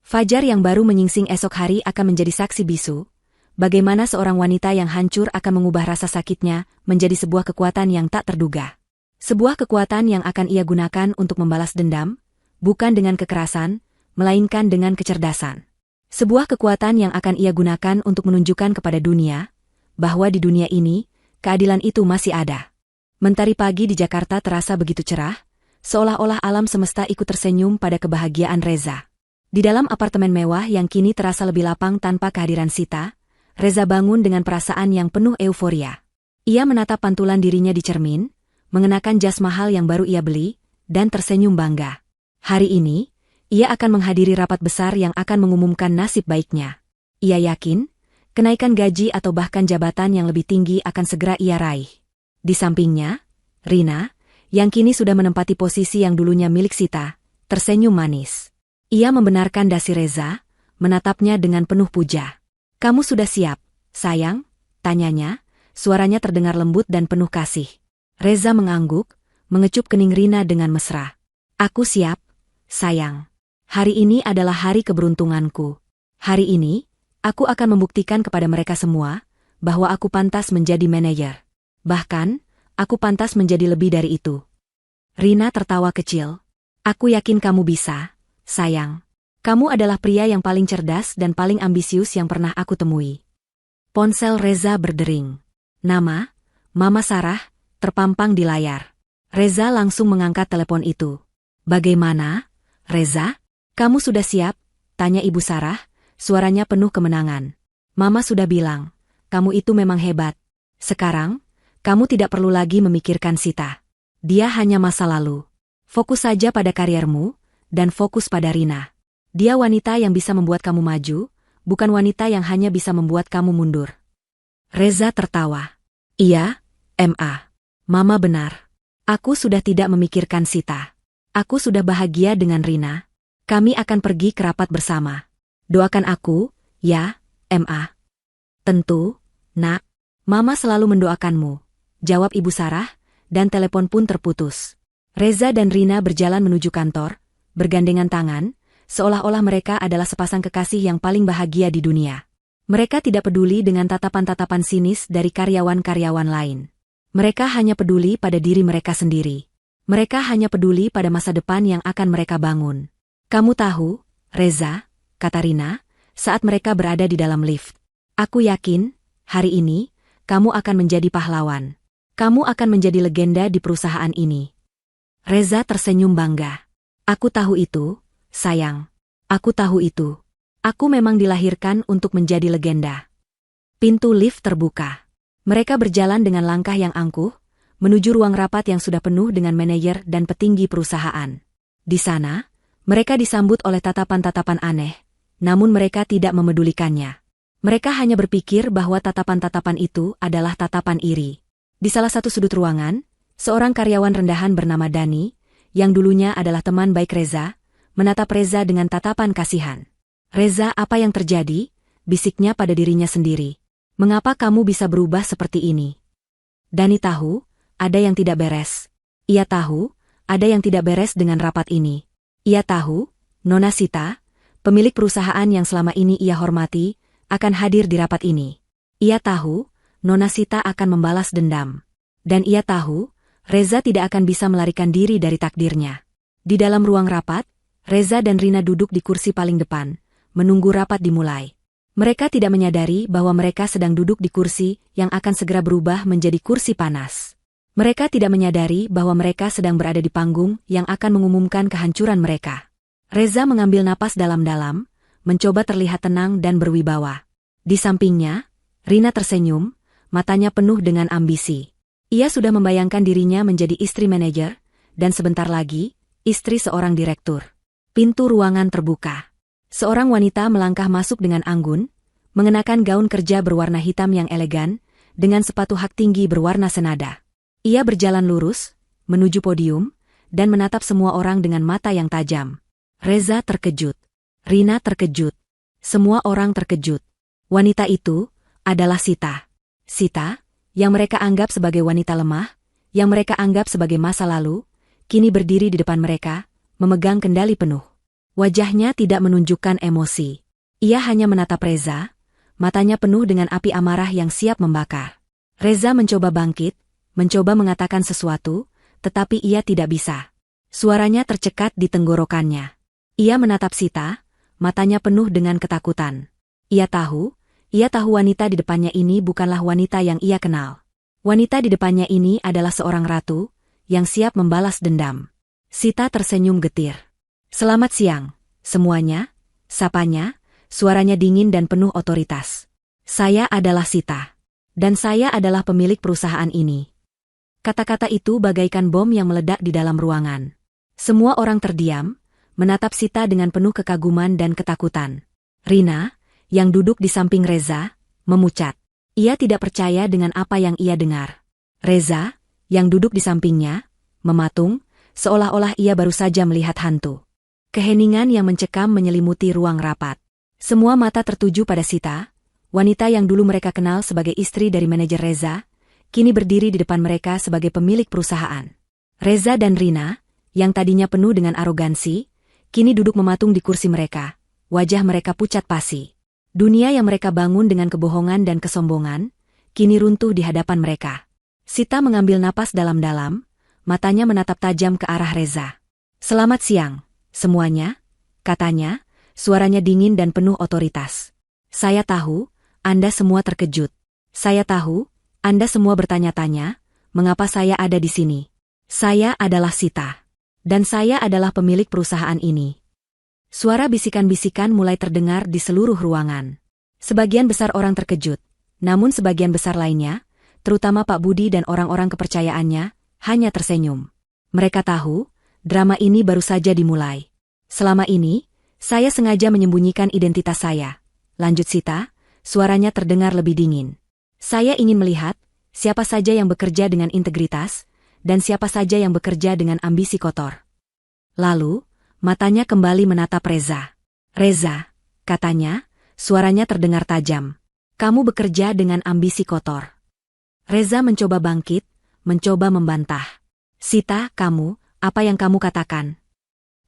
Fajar yang baru menyingsing esok hari akan menjadi saksi bisu, bagaimana seorang wanita yang hancur akan mengubah rasa sakitnya menjadi sebuah kekuatan yang tak terduga. Sebuah kekuatan yang akan ia gunakan untuk membalas dendam, bukan dengan kekerasan, melainkan dengan kecerdasan. Sebuah kekuatan yang akan ia gunakan untuk menunjukkan kepada dunia, bahwa di dunia ini, keadilan itu masih ada. Mentari pagi di Jakarta terasa begitu cerah, seolah-olah alam semesta ikut tersenyum pada kebahagiaan Reza. Di dalam apartemen mewah yang kini terasa lebih lapang tanpa kehadiran Sita, Reza bangun dengan perasaan yang penuh euforia. Ia menatap pantulan dirinya di cermin, mengenakan jas mahal yang baru ia beli, dan tersenyum bangga. Hari ini, ia akan menghadiri rapat besar yang akan mengumumkan nasib baiknya. Ia yakin, kenaikan gaji atau bahkan jabatan yang lebih tinggi akan segera ia raih. Di sampingnya, Rina, yang kini sudah menempati posisi yang dulunya milik Sita, tersenyum manis. Ia membenarkan dasi Reza, menatapnya dengan penuh puja. Kamu sudah siap, sayang? Tanyanya, suaranya terdengar lembut dan penuh kasih. Reza mengangguk, mengecup kening Rina dengan mesra. Aku siap, sayang. Hari ini adalah hari keberuntunganku. Hari ini, Aku akan membuktikan kepada mereka semua bahwa aku pantas menjadi manajer. Bahkan, aku pantas menjadi lebih dari itu. Rina tertawa kecil. Aku yakin kamu bisa, sayang. Kamu adalah pria yang paling cerdas dan paling ambisius yang pernah aku temui. Ponsel Reza berdering. Nama, Mama Sarah, terpampang di layar. Reza langsung mengangkat telepon itu. Bagaimana, Reza? Kamu sudah siap? Tanya Ibu Sarah, suaranya penuh kemenangan. Mama sudah bilang, kamu itu memang hebat. Sekarang, kamu tidak perlu lagi memikirkan Sita. Dia hanya masa lalu. Fokus saja pada kariermu, dan fokus pada Rina. Dia wanita yang bisa membuat kamu maju, bukan wanita yang hanya bisa membuat kamu mundur. Reza tertawa. Iya, Ma. Mama benar. Aku sudah tidak memikirkan Sita. Aku sudah bahagia dengan Rina. Kami akan pergi ke rapat bersama. Doakan aku, ya, Ma. Tentu, Nak. Mama selalu mendoakanmu, jawab Ibu Sarah, dan telepon pun terputus. Reza dan Rina berjalan menuju kantor, bergandengan tangan, seolah-olah mereka adalah sepasang kekasih yang paling bahagia di dunia. Mereka tidak peduli dengan tatapan-tatapan sinis dari karyawan-karyawan lain. Mereka hanya peduli pada diri mereka sendiri. Mereka hanya peduli pada masa depan yang akan mereka bangun. Kamu tahu, Reza, kata Rina, saat mereka berada di dalam lift. Aku yakin, hari ini, kamu akan menjadi pahlawan. Kamu akan menjadi legenda di perusahaan ini. Reza tersenyum bangga. Aku tahu itu, sayang. Aku tahu itu. Aku memang dilahirkan untuk menjadi legenda. Pintu lift terbuka. Mereka berjalan dengan langkah yang angkuh, menuju ruang rapat yang sudah penuh dengan manajer dan petinggi perusahaan. Di sana, mereka disambut oleh tatapan-tatapan aneh, namun mereka tidak memedulikannya. Mereka hanya berpikir bahwa tatapan-tatapan itu adalah tatapan iri. Di salah satu sudut ruangan, seorang karyawan rendahan bernama Dani, yang dulunya adalah teman baik Reza, menatap Reza dengan tatapan kasihan. Reza, apa yang terjadi? Bisiknya pada dirinya sendiri. Mengapa kamu bisa berubah seperti ini? Dani tahu, ada yang tidak beres. Ia tahu, ada yang tidak beres dengan rapat ini. Ia tahu, Nona Sita, pemilik perusahaan yang selama ini ia hormati, akan hadir di rapat ini. Ia tahu, Nona Sita akan membalas dendam. Dan ia tahu, Reza tidak akan bisa melarikan diri dari takdirnya. Di dalam ruang rapat, Reza dan Rina duduk di kursi paling depan, menunggu rapat dimulai. Mereka tidak menyadari bahwa mereka sedang duduk di kursi yang akan segera berubah menjadi kursi panas. Mereka tidak menyadari bahwa mereka sedang berada di panggung yang akan mengumumkan kehancuran mereka. Reza mengambil napas dalam-dalam, mencoba terlihat tenang dan berwibawa. Di sampingnya, Rina tersenyum, matanya penuh dengan ambisi. Ia sudah membayangkan dirinya menjadi istri manajer, dan sebentar lagi, istri seorang direktur. Pintu ruangan terbuka. Seorang wanita melangkah masuk dengan anggun, mengenakan gaun kerja berwarna hitam yang elegan, dengan sepatu hak tinggi berwarna senada. Ia berjalan lurus, menuju podium, dan menatap semua orang dengan mata yang tajam. Reza terkejut. Rina terkejut. Semua orang terkejut. Wanita itu adalah Sita. Sita, yang mereka anggap sebagai wanita lemah, yang mereka anggap sebagai masa lalu, kini berdiri di depan mereka, memegang kendali penuh. Wajahnya tidak menunjukkan emosi. Ia hanya menatap Reza, matanya penuh dengan api amarah yang siap membakar. Reza mencoba bangkit, mencoba mengatakan sesuatu, tetapi ia tidak bisa. Suaranya tercekat di tenggorokannya. Ia menatap Sita, matanya penuh dengan ketakutan. Ia tahu wanita di depannya ini bukanlah wanita yang ia kenal. Wanita di depannya ini adalah seorang ratu, yang siap membalas dendam. Sita tersenyum getir. Selamat siang, semuanya, sapanya, suaranya dingin dan penuh otoritas. Saya adalah Sita. Dan saya adalah pemilik perusahaan ini. Kata-kata itu bagaikan bom yang meledak di dalam ruangan. Semua orang terdiam, menatap Sita dengan penuh kekaguman dan ketakutan. Rina, yang duduk di samping Reza, memucat. Ia tidak percaya dengan apa yang ia dengar. Reza, yang duduk di sampingnya, mematung, seolah-olah ia baru saja melihat hantu. Keheningan yang mencekam menyelimuti ruang rapat. Semua mata tertuju pada Sita, wanita yang dulu mereka kenal sebagai istri dari manajer Reza, kini berdiri di depan mereka sebagai pemilik perusahaan. Reza dan Rina, yang tadinya penuh dengan arogansi, kini duduk mematung di kursi mereka, wajah mereka pucat pasi. Dunia yang mereka bangun dengan kebohongan dan kesombongan, kini runtuh di hadapan mereka. Sita mengambil napas dalam-dalam, matanya menatap tajam ke arah Reza. "Selamat siang, semuanya," katanya, suaranya dingin dan penuh otoritas. "Saya tahu, Anda semua terkejut. Saya tahu, Anda semua bertanya-tanya, mengapa saya ada di sini. Saya adalah Sita. Dan saya adalah pemilik perusahaan ini." Suara bisikan-bisikan mulai terdengar di seluruh ruangan. Sebagian besar orang terkejut, namun sebagian besar lainnya, terutama Pak Budi dan orang-orang kepercayaannya, hanya tersenyum. Mereka tahu, drama ini baru saja dimulai. "Selama ini, saya sengaja menyembunyikan identitas saya," lanjut Sita, suaranya terdengar lebih dingin. "Saya ingin melihat, siapa saja yang bekerja dengan integritas, dan siapa saja yang bekerja dengan ambisi kotor." Lalu, matanya kembali menatap Reza. "Reza," katanya, suaranya terdengar tajam. "Kamu bekerja dengan ambisi kotor." Reza mencoba bangkit, mencoba membantah. "Sita, kamu, apa yang kamu katakan?"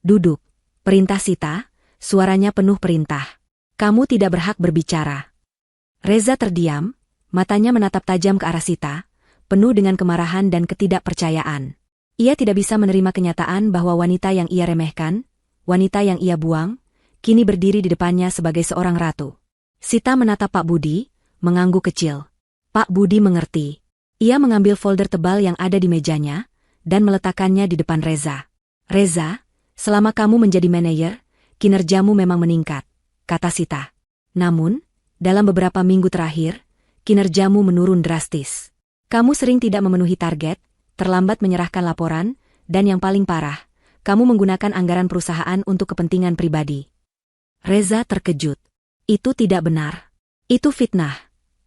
"Duduk," perintah Sita, suaranya penuh perintah. "Kamu tidak berhak berbicara." Reza terdiam, matanya menatap tajam ke arah Sita, penuh dengan kemarahan dan ketidakpercayaan. Ia tidak bisa menerima kenyataan bahwa wanita yang ia remehkan, wanita yang ia buang, kini berdiri di depannya sebagai seorang ratu. Sita menatap Pak Budi, mengangguk kecil. Pak Budi mengerti. Ia mengambil folder tebal yang ada di mejanya, dan meletakkannya di depan Reza. "Reza, selama kamu menjadi manajer, kinerjamu memang meningkat," kata Sita. "Namun, dalam beberapa minggu terakhir, kinerjamu menurun drastis. Kamu sering tidak memenuhi target, terlambat menyerahkan laporan, dan yang paling parah, kamu menggunakan anggaran perusahaan untuk kepentingan pribadi." Reza terkejut. "Itu tidak benar. Itu fitnah,"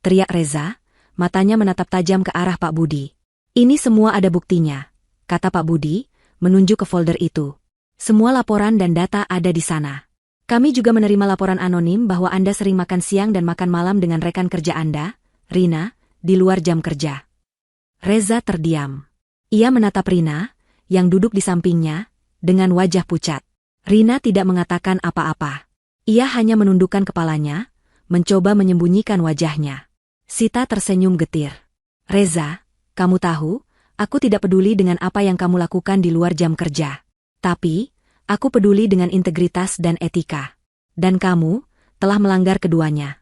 teriak Reza, matanya menatap tajam ke arah Pak Budi. "Ini semua ada buktinya," kata Pak Budi, menunjuk ke folder itu. "Semua laporan dan data ada di sana. Kami juga menerima laporan anonim bahwa Anda sering makan siang dan makan malam dengan rekan kerja Anda, Rina, di luar jam kerja." Reza terdiam. Ia menatap Rina, yang duduk di sampingnya, dengan wajah pucat. Rina tidak mengatakan apa-apa. Ia hanya menundukkan kepalanya, mencoba menyembunyikan wajahnya. Sita tersenyum getir. "Reza, kamu tahu, aku tidak peduli dengan apa yang kamu lakukan di luar jam kerja. Tapi, aku peduli dengan integritas dan etika. Dan kamu telah melanggar keduanya."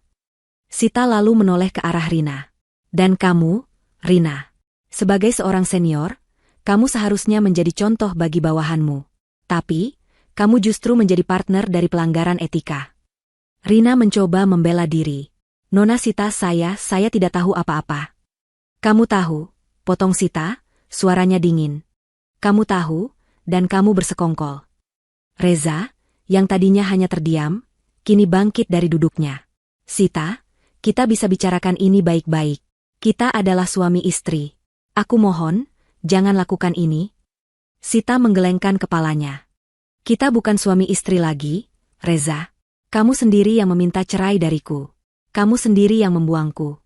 Sita lalu menoleh ke arah Rina. "Dan kamu, Rina, sebagai seorang senior, kamu seharusnya menjadi contoh bagi bawahanmu. Tapi, kamu justru menjadi partner dari pelanggaran etika." Rina mencoba membela diri. "Nona Sita, saya tidak tahu apa-apa." "Kamu tahu," potong Sita, suaranya dingin. "Kamu tahu, dan kamu bersekongkol." Reza, yang tadinya hanya terdiam, kini bangkit dari duduknya. "Sita, kita bisa bicarakan ini baik-baik. Kita adalah suami istri. Aku mohon, jangan lakukan ini." Sita menggelengkan kepalanya. "Kita bukan suami istri lagi, Reza. Kamu sendiri yang meminta cerai dariku. Kamu sendiri yang membuangku."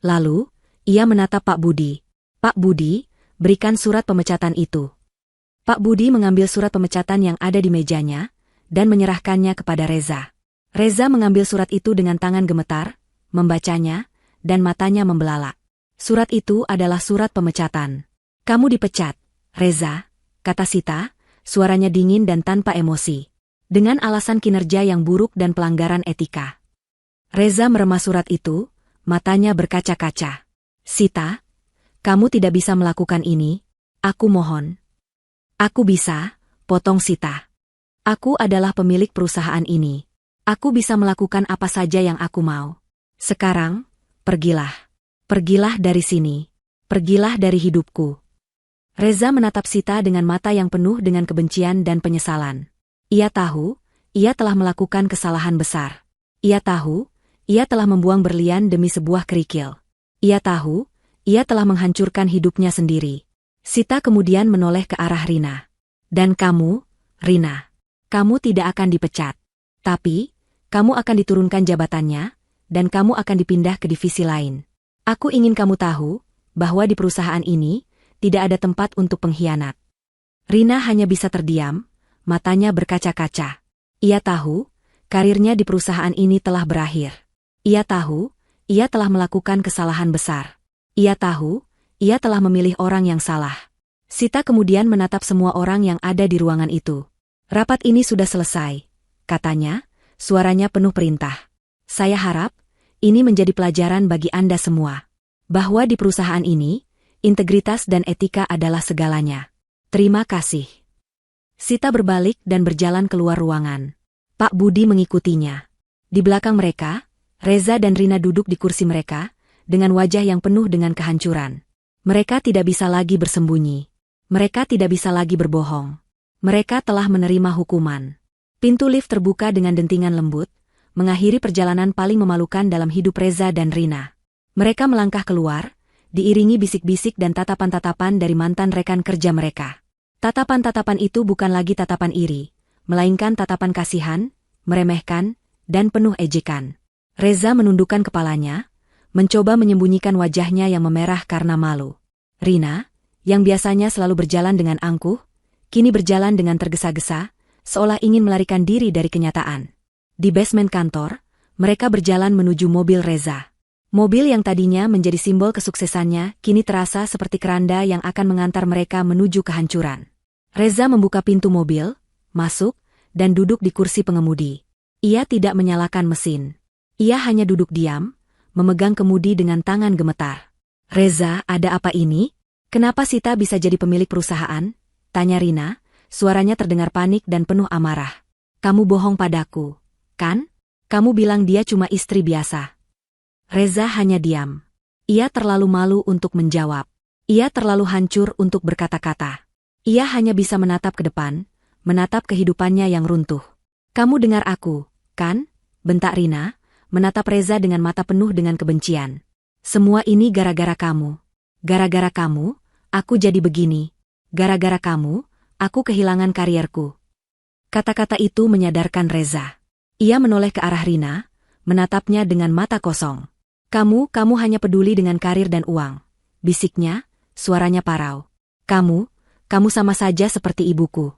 Lalu, ia menatap Pak Budi. "Pak Budi, berikan surat pemecatan itu." Pak Budi mengambil surat pemecatan yang ada di mejanya, dan menyerahkannya kepada Reza. Reza mengambil surat itu dengan tangan gemetar, membacanya, dan matanya membelalak. Surat itu adalah surat pemecatan. "Kamu dipecat, Reza," kata Sita, suaranya dingin dan tanpa emosi. "Dengan alasan kinerja yang buruk dan pelanggaran etika." Reza meremas surat itu, matanya berkaca-kaca. "Sita, kamu tidak bisa melakukan ini. Aku mohon." "Aku bisa," potong Sita. "Aku adalah pemilik perusahaan ini. Aku bisa melakukan apa saja yang aku mau. Sekarang, pergilah. Pergilah dari sini. Pergilah dari hidupku." Reza menatap Sita dengan mata yang penuh dengan kebencian dan penyesalan. Ia tahu, ia telah melakukan kesalahan besar. Ia tahu, ia telah membuang berlian demi sebuah kerikil. Ia tahu, ia telah menghancurkan hidupnya sendiri. Sita kemudian menoleh ke arah Rina. "Dan kamu, Rina, kamu tidak akan dipecat. Tapi, kamu akan diturunkan jabatannya, dan kamu akan dipindah ke divisi lain. Aku ingin kamu tahu, bahwa di perusahaan ini, tidak ada tempat untuk pengkhianat." Rina hanya bisa terdiam, matanya berkaca-kaca. Ia tahu, Karirnya di perusahaan ini telah berakhir. Ia tahu, ia telah melakukan kesalahan besar. Ia tahu, ia telah memilih orang yang salah. Sita kemudian menatap semua orang yang ada di ruangan itu. Rapat ini sudah selesai, katanya, suaranya penuh perintah. Saya harap, ini menjadi pelajaran bagi Anda semua. Bahwa di perusahaan ini, integritas dan etika adalah segalanya. Terima kasih. Sita berbalik dan berjalan keluar ruangan. Pak Budi mengikutinya. Di belakang mereka, Reza dan Rina duduk di kursi mereka, dengan wajah yang penuh dengan kehancuran. Mereka tidak bisa lagi bersembunyi. Mereka tidak bisa lagi berbohong. Mereka telah menerima hukuman. Pintu lift terbuka dengan dentingan lembut, mengakhiri perjalanan paling memalukan dalam hidup Reza dan Rina. Mereka melangkah keluar, diiringi bisik-bisik dan tatapan-tatapan dari mantan rekan kerja mereka. Tatapan-tatapan itu bukan lagi tatapan iri, melainkan tatapan kasihan, meremehkan, dan penuh ejekan. Reza menundukkan kepalanya, mencoba menyembunyikan wajahnya yang memerah karena malu. Rina, yang biasanya selalu berjalan dengan angkuh, kini berjalan dengan tergesa-gesa, seolah ingin melarikan diri dari kenyataan. Di basement kantor, mereka berjalan menuju mobil Reza. Mobil yang tadinya menjadi simbol kesuksesannya, kini terasa seperti keranda yang akan mengantar mereka menuju kehancuran. Reza membuka pintu mobil, masuk, dan duduk di kursi pengemudi. Ia tidak menyalakan mesin. Ia hanya duduk diam, memegang kemudi dengan tangan gemetar. Reza, ada apa ini? Kenapa Sita bisa jadi pemilik perusahaan? Tanya Rina, suaranya terdengar panik dan penuh amarah. Kamu bohong padaku, kan? Kamu bilang dia cuma istri biasa. Reza hanya diam. Ia terlalu malu untuk menjawab. Ia terlalu hancur untuk berkata-kata. Ia hanya bisa menatap ke depan, menatap kehidupannya yang runtuh. Kamu dengar aku, kan? Bentak Rina, menatap Reza dengan mata penuh dengan kebencian. Semua ini gara-gara kamu. Gara-gara kamu, aku jadi begini. Gara-gara kamu, aku kehilangan karierku. Kata-kata itu menyadarkan Reza. Ia menoleh ke arah Rina, menatapnya dengan mata kosong. Kamu hanya peduli dengan karir dan uang. Bisiknya, suaranya parau. Kamu sama saja seperti ibuku.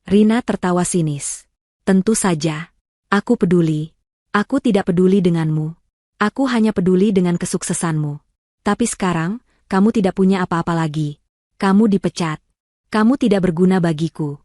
Rina tertawa sinis. Tentu saja. Aku peduli. Aku tidak peduli denganmu. Aku hanya peduli dengan kesuksesanmu. Tapi sekarang, kamu tidak punya apa-apa lagi. Kamu dipecat. Kamu tidak berguna bagiku.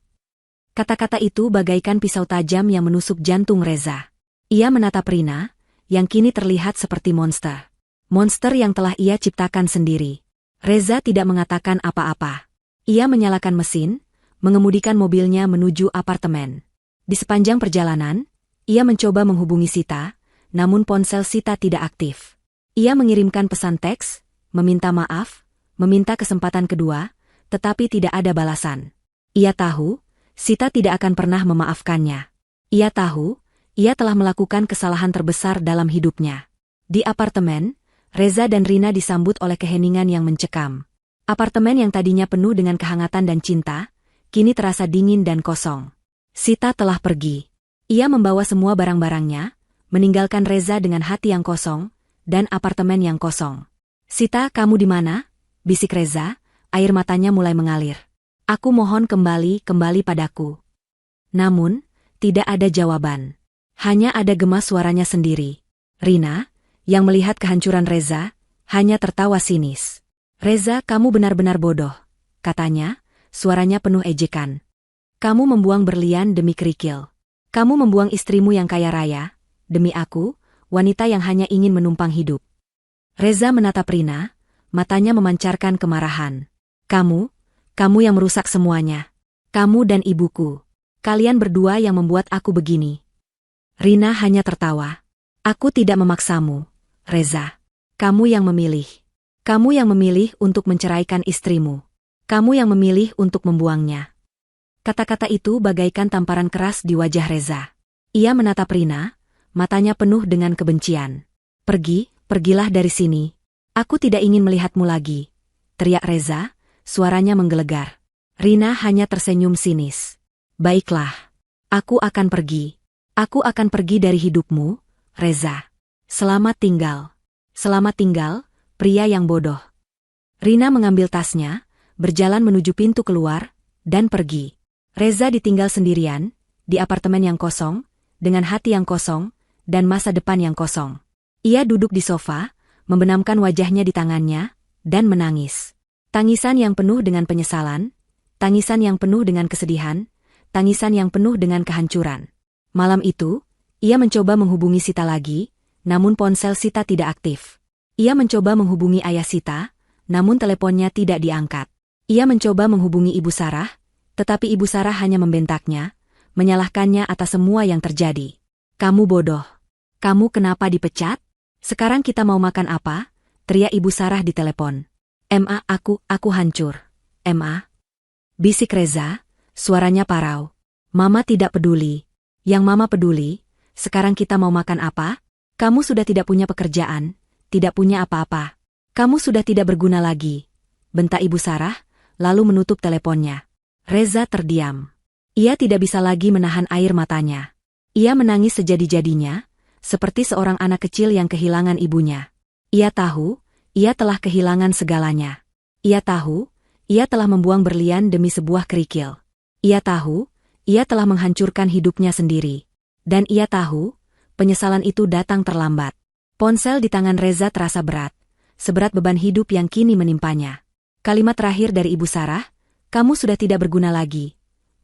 Kata-kata itu bagaikan pisau tajam yang menusuk jantung Reza. Ia menatap Rina, yang kini terlihat seperti monster. Monster yang telah ia ciptakan sendiri. Reza tidak mengatakan apa-apa. Ia menyalakan mesin, mengemudikan mobilnya menuju apartemen. Di sepanjang perjalanan, ia mencoba menghubungi Sita, namun ponsel Sita tidak aktif. Ia mengirimkan pesan teks, meminta maaf, meminta kesempatan kedua, tetapi tidak ada balasan. Ia tahu, Sita tidak akan pernah memaafkannya. Ia tahu, ia telah melakukan kesalahan terbesar dalam hidupnya. Di apartemen, Reza dan Rina disambut oleh keheningan yang mencekam. Apartemen yang tadinya penuh dengan kehangatan dan cinta, kini terasa dingin dan kosong. Sita telah pergi. Ia membawa semua barang-barangnya, meninggalkan Reza dengan hati yang kosong, dan apartemen yang kosong. Sita, kamu di mana? Bisik Reza, air matanya mulai mengalir. Aku mohon kembali padaku. Namun, tidak ada jawaban. Hanya ada gemas suaranya sendiri. Rina, yang melihat kehancuran Reza, hanya tertawa sinis. Reza, kamu benar-benar bodoh, katanya, suaranya penuh ejekan. Kamu membuang berlian demi kerikil. Kamu membuang istrimu yang kaya raya, demi aku, wanita yang hanya ingin menumpang hidup. Reza menatap Rina, matanya memancarkan kemarahan. Kamu yang merusak semuanya. Kamu dan ibuku. Kalian berdua yang membuat aku begini. Rina hanya tertawa. Aku tidak memaksamu, Reza. Kamu yang memilih. Kamu yang memilih untuk menceraikan istrimu. Kamu yang memilih untuk membuangnya. Kata-kata itu bagaikan tamparan keras di wajah Reza. Ia menatap Rina, matanya penuh dengan kebencian. Pergilah dari sini. Aku tidak ingin melihatmu lagi. Teriak Reza, suaranya menggelegar. Rina hanya tersenyum sinis. Baiklah. Aku akan pergi. Aku akan pergi dari hidupmu, Reza. Selamat tinggal. Selamat tinggal, pria yang bodoh. Rina mengambil tasnya, berjalan menuju pintu keluar, dan pergi. Reza ditinggal sendirian, di apartemen yang kosong, dengan hati yang kosong, dan masa depan yang kosong. Ia duduk di sofa, membenamkan wajahnya di tangannya, dan menangis. Tangisan yang penuh dengan penyesalan, tangisan yang penuh dengan kesedihan, tangisan yang penuh dengan kehancuran. Malam itu, ia mencoba menghubungi Sita lagi, namun ponsel Sita tidak aktif. Ia mencoba menghubungi ayah Sita, namun teleponnya tidak diangkat. Ia mencoba menghubungi Ibu Sarah, tetapi Ibu Sarah hanya membentaknya, menyalahkannya atas semua yang terjadi. Kamu bodoh. Kamu kenapa dipecat? Sekarang kita mau makan apa? Teriak Ibu Sarah di telepon. Aku hancur. Bisik Reza, suaranya parau. Mama tidak peduli. Yang Mama peduli, sekarang kita mau makan apa? Kamu sudah tidak punya pekerjaan, tidak punya apa-apa. Kamu sudah tidak berguna lagi. Bentak Ibu Sarah, lalu menutup teleponnya. Reza terdiam. Ia tidak bisa lagi menahan air matanya. Ia menangis sejadi-jadinya, seperti seorang anak kecil yang kehilangan ibunya. Ia tahu, ia telah kehilangan segalanya. Ia tahu, ia telah membuang berlian demi sebuah kerikil. Ia tahu, ia telah menghancurkan hidupnya sendiri. Dan ia tahu, penyesalan itu datang terlambat. Ponsel di tangan Reza terasa berat, seberat beban hidup yang kini menimpanya. Kalimat terakhir dari Ibu Sarah, kamu sudah tidak berguna lagi,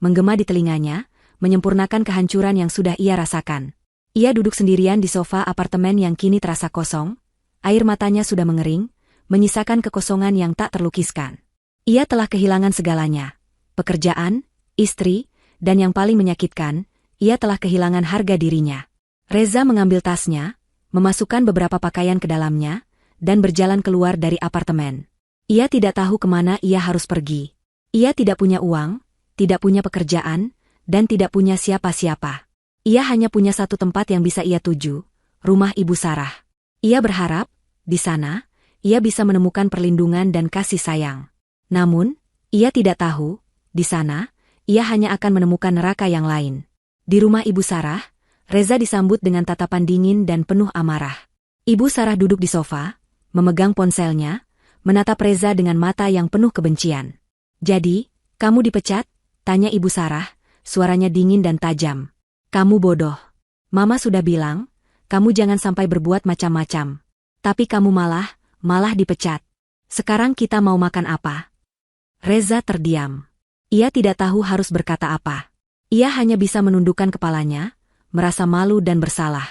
menggema di telinganya, menyempurnakan kehancuran yang sudah ia rasakan. Ia duduk sendirian di sofa apartemen yang kini terasa kosong, air matanya sudah mengering, menyisakan kekosongan yang tak terlukiskan. Ia telah kehilangan segalanya, pekerjaan, istri, dan yang paling menyakitkan, ia telah kehilangan harga dirinya. Reza mengambil tasnya, memasukkan beberapa pakaian ke dalamnya, dan berjalan keluar dari apartemen. Ia tidak tahu kemana ia harus pergi. Ia tidak punya uang, tidak punya pekerjaan, dan tidak punya siapa-siapa. Ia hanya punya satu tempat yang bisa ia tuju, rumah Ibu Sarah. Ia berharap, di sana, ia bisa menemukan perlindungan dan kasih sayang. Namun, ia tidak tahu, di sana, ia hanya akan menemukan neraka yang lain. Di rumah Ibu Sarah, Reza disambut dengan tatapan dingin dan penuh amarah. Ibu Sarah duduk di sofa, memegang ponselnya, menatap Reza dengan mata yang penuh kebencian. Jadi, kamu dipecat? Tanya Ibu Sarah, suaranya dingin dan tajam. Kamu bodoh. Mama sudah bilang, kamu jangan sampai berbuat macam-macam. Tapi kamu malah dipecat. Sekarang kita mau makan apa? Reza terdiam. Ia tidak tahu harus berkata apa. Ia hanya bisa menundukkan kepalanya, merasa malu dan bersalah.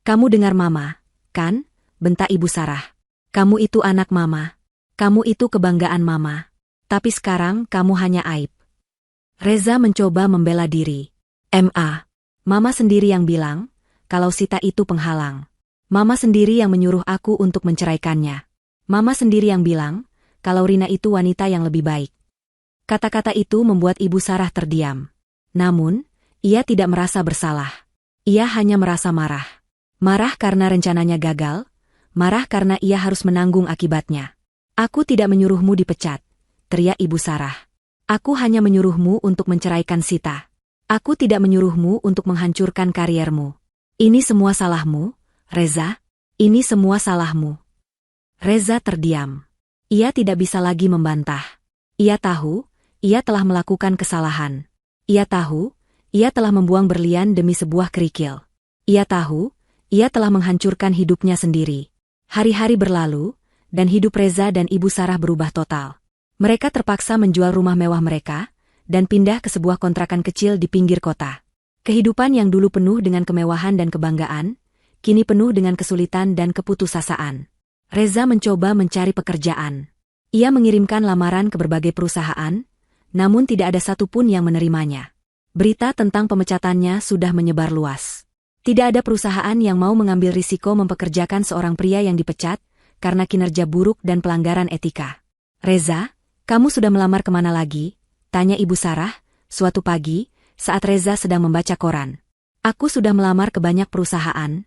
Kamu dengar Mama, kan? Bentak Ibu Sarah. Kamu itu anak Mama. Kamu itu kebanggaan Mama. Tapi sekarang kamu hanya aib. Reza mencoba membela diri. Mama sendiri yang bilang, kalau Sita itu penghalang. Mama sendiri yang menyuruh aku untuk menceraikannya. Mama sendiri yang bilang, kalau Rina itu wanita yang lebih baik. Kata-kata itu membuat Ibu Sarah terdiam. Namun, ia tidak merasa bersalah. Ia hanya merasa marah. Marah karena rencananya gagal, marah karena ia harus menanggung akibatnya. Aku tidak menyuruhmu dipecat, teriak Ibu Sarah. Aku hanya menyuruhmu untuk menceraikan Sita. Aku tidak menyuruhmu untuk menghancurkan kariermu. Ini semua salahmu, Reza. Ini semua salahmu. Reza terdiam. Ia tidak bisa lagi membantah. Ia tahu, ia telah melakukan kesalahan. Ia tahu, ia telah membuang berlian demi sebuah kerikil. Ia tahu, ia telah menghancurkan hidupnya sendiri. Hari-hari berlalu, dan hidup Reza dan Ibu Sarah berubah total. Mereka terpaksa menjual rumah mewah mereka, dan pindah ke sebuah kontrakan kecil di pinggir kota. Kehidupan yang dulu penuh dengan kemewahan dan kebanggaan, kini penuh dengan kesulitan dan keputusasaan. Reza mencoba mencari pekerjaan. Ia mengirimkan lamaran ke berbagai perusahaan, namun tidak ada satupun yang menerimanya. Berita tentang pemecatannya sudah menyebar luas. Tidak ada perusahaan yang mau mengambil risiko mempekerjakan seorang pria yang dipecat, karena kinerja buruk dan pelanggaran etika. Reza, kamu sudah melamar kemana lagi? Tanya Ibu Sarah, suatu pagi, saat Reza sedang membaca koran. Aku sudah melamar ke banyak perusahaan,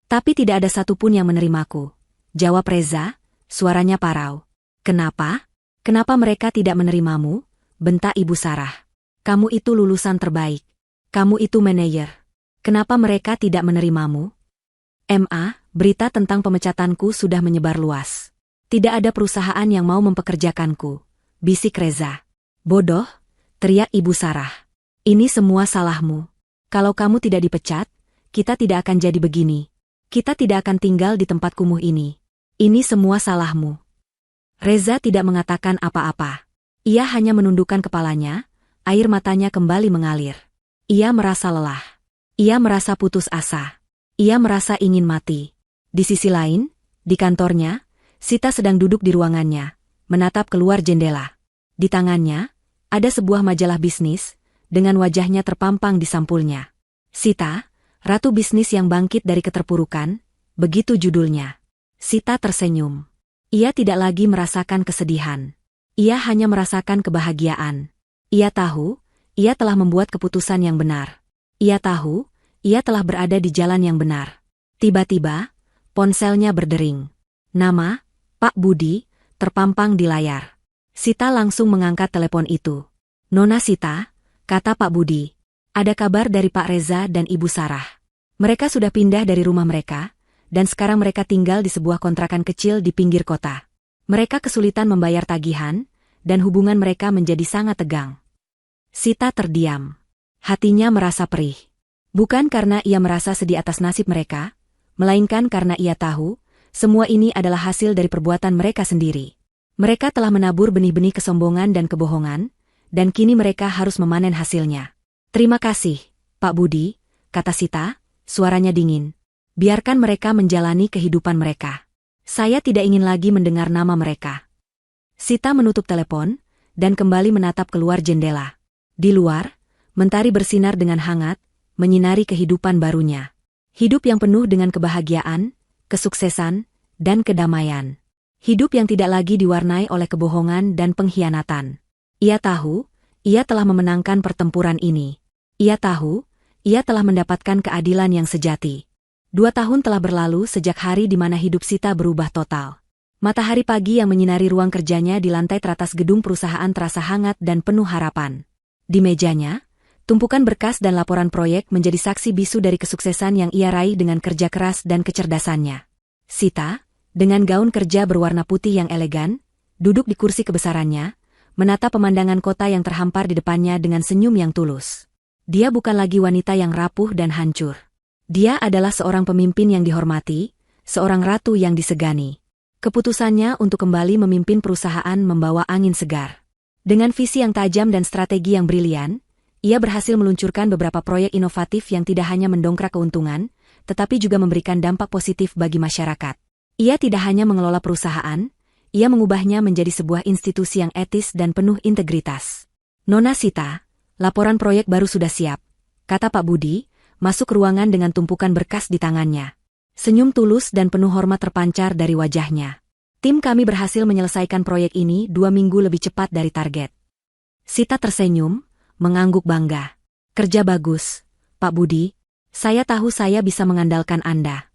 tapi tidak ada satupun yang menerimaku. Jawab Reza, suaranya parau. Kenapa? Kenapa mereka tidak menerimamu? Bentak Ibu Sarah. Kamu itu lulusan terbaik. Kamu itu manajer. Kenapa mereka tidak menerimamu? Berita tentang pemecatanku sudah menyebar luas. Tidak ada perusahaan yang mau mempekerjakanku. Bisik Reza. Bodoh, teriak Ibu Sarah. Ini semua salahmu. Kalau kamu tidak dipecat, kita tidak akan jadi begini. Kita tidak akan tinggal di tempat kumuh ini. Ini semua salahmu. Reza tidak mengatakan apa-apa. Ia hanya menundukkan kepalanya, air matanya kembali mengalir. Ia merasa lelah. Ia merasa putus asa. Ia merasa ingin mati. Di sisi lain, di kantornya, Sita sedang duduk di ruangannya, menatap keluar jendela. Di tangannya, ada sebuah majalah bisnis, dengan wajahnya terpampang di sampulnya. Sita, Ratu Bisnis yang Bangkit dari Keterpurukan, begitu judulnya. Sita tersenyum. Ia tidak lagi merasakan kesedihan. Ia hanya merasakan kebahagiaan. Ia tahu, ia telah membuat keputusan yang benar. Ia tahu, ia telah berada di jalan yang benar. Tiba-tiba, ponselnya berdering. Nama, Pak Budi, terpampang di layar. Sita langsung mengangkat telepon itu. Nona Sita, kata Pak Budi. Ada kabar dari Pak Reza dan Ibu Sarah. Mereka sudah pindah dari rumah mereka, dan sekarang mereka tinggal di sebuah kontrakan kecil di pinggir kota. Mereka kesulitan membayar tagihan, dan hubungan mereka menjadi sangat tegang. Sita terdiam. Hatinya merasa perih. Bukan karena ia merasa sedih atas nasib mereka, melainkan karena ia tahu, semua ini adalah hasil dari perbuatan mereka sendiri. Mereka telah menabur benih-benih kesombongan dan kebohongan, dan kini mereka harus memanen hasilnya. Terima kasih, Pak Budi, kata Sita, suaranya dingin. Biarkan mereka menjalani kehidupan mereka. Saya tidak ingin lagi mendengar nama mereka. Sita menutup telepon, dan kembali menatap keluar jendela. Di luar, mentari bersinar dengan hangat, menyinari kehidupan barunya. Hidup yang penuh dengan kebahagiaan, kesuksesan, dan kedamaian. Hidup yang tidak lagi diwarnai oleh kebohongan dan pengkhianatan. Ia tahu, ia telah memenangkan pertempuran ini. Ia tahu, ia telah mendapatkan keadilan yang sejati. 2 tahun telah berlalu sejak hari di mana hidup Sita berubah total. Matahari pagi yang menyinari ruang kerjanya di lantai teratas gedung perusahaan terasa hangat dan penuh harapan. Di mejanya, tumpukan berkas dan laporan proyek menjadi saksi bisu dari kesuksesan yang ia raih dengan kerja keras dan kecerdasannya. Sita, dengan gaun kerja berwarna putih yang elegan, duduk di kursi kebesarannya, menatap pemandangan kota yang terhampar di depannya dengan senyum yang tulus. Dia bukan lagi wanita yang rapuh dan hancur. Dia adalah seorang pemimpin yang dihormati, seorang ratu yang disegani. Keputusannya untuk kembali memimpin perusahaan membawa angin segar. Dengan visi yang tajam dan strategi yang brilian, ia berhasil meluncurkan beberapa proyek inovatif yang tidak hanya mendongkrak keuntungan, tetapi juga memberikan dampak positif bagi masyarakat. Ia tidak hanya mengelola perusahaan, ia mengubahnya menjadi sebuah institusi yang etis dan penuh integritas. Nona Sita, laporan proyek baru sudah siap, kata Pak Budi, masuk ruangan dengan tumpukan berkas di tangannya. Senyum tulus dan penuh hormat terpancar dari wajahnya. Tim kami berhasil menyelesaikan proyek ini 2 minggu lebih cepat dari target. Sita tersenyum, mengangguk bangga. Kerja bagus, Pak Budi. Saya tahu saya bisa mengandalkan Anda.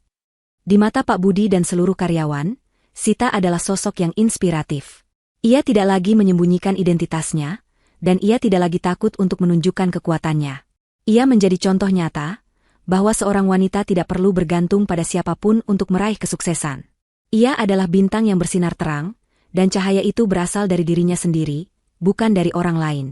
Di mata Pak Budi dan seluruh karyawan, Sita adalah sosok yang inspiratif. Ia tidak lagi menyembunyikan identitasnya, dan ia tidak lagi takut untuk menunjukkan kekuatannya. Ia menjadi contoh nyata, bahwa seorang wanita tidak perlu bergantung pada siapapun untuk meraih kesuksesan. Ia adalah bintang yang bersinar terang, dan cahaya itu berasal dari dirinya sendiri, bukan dari orang lain.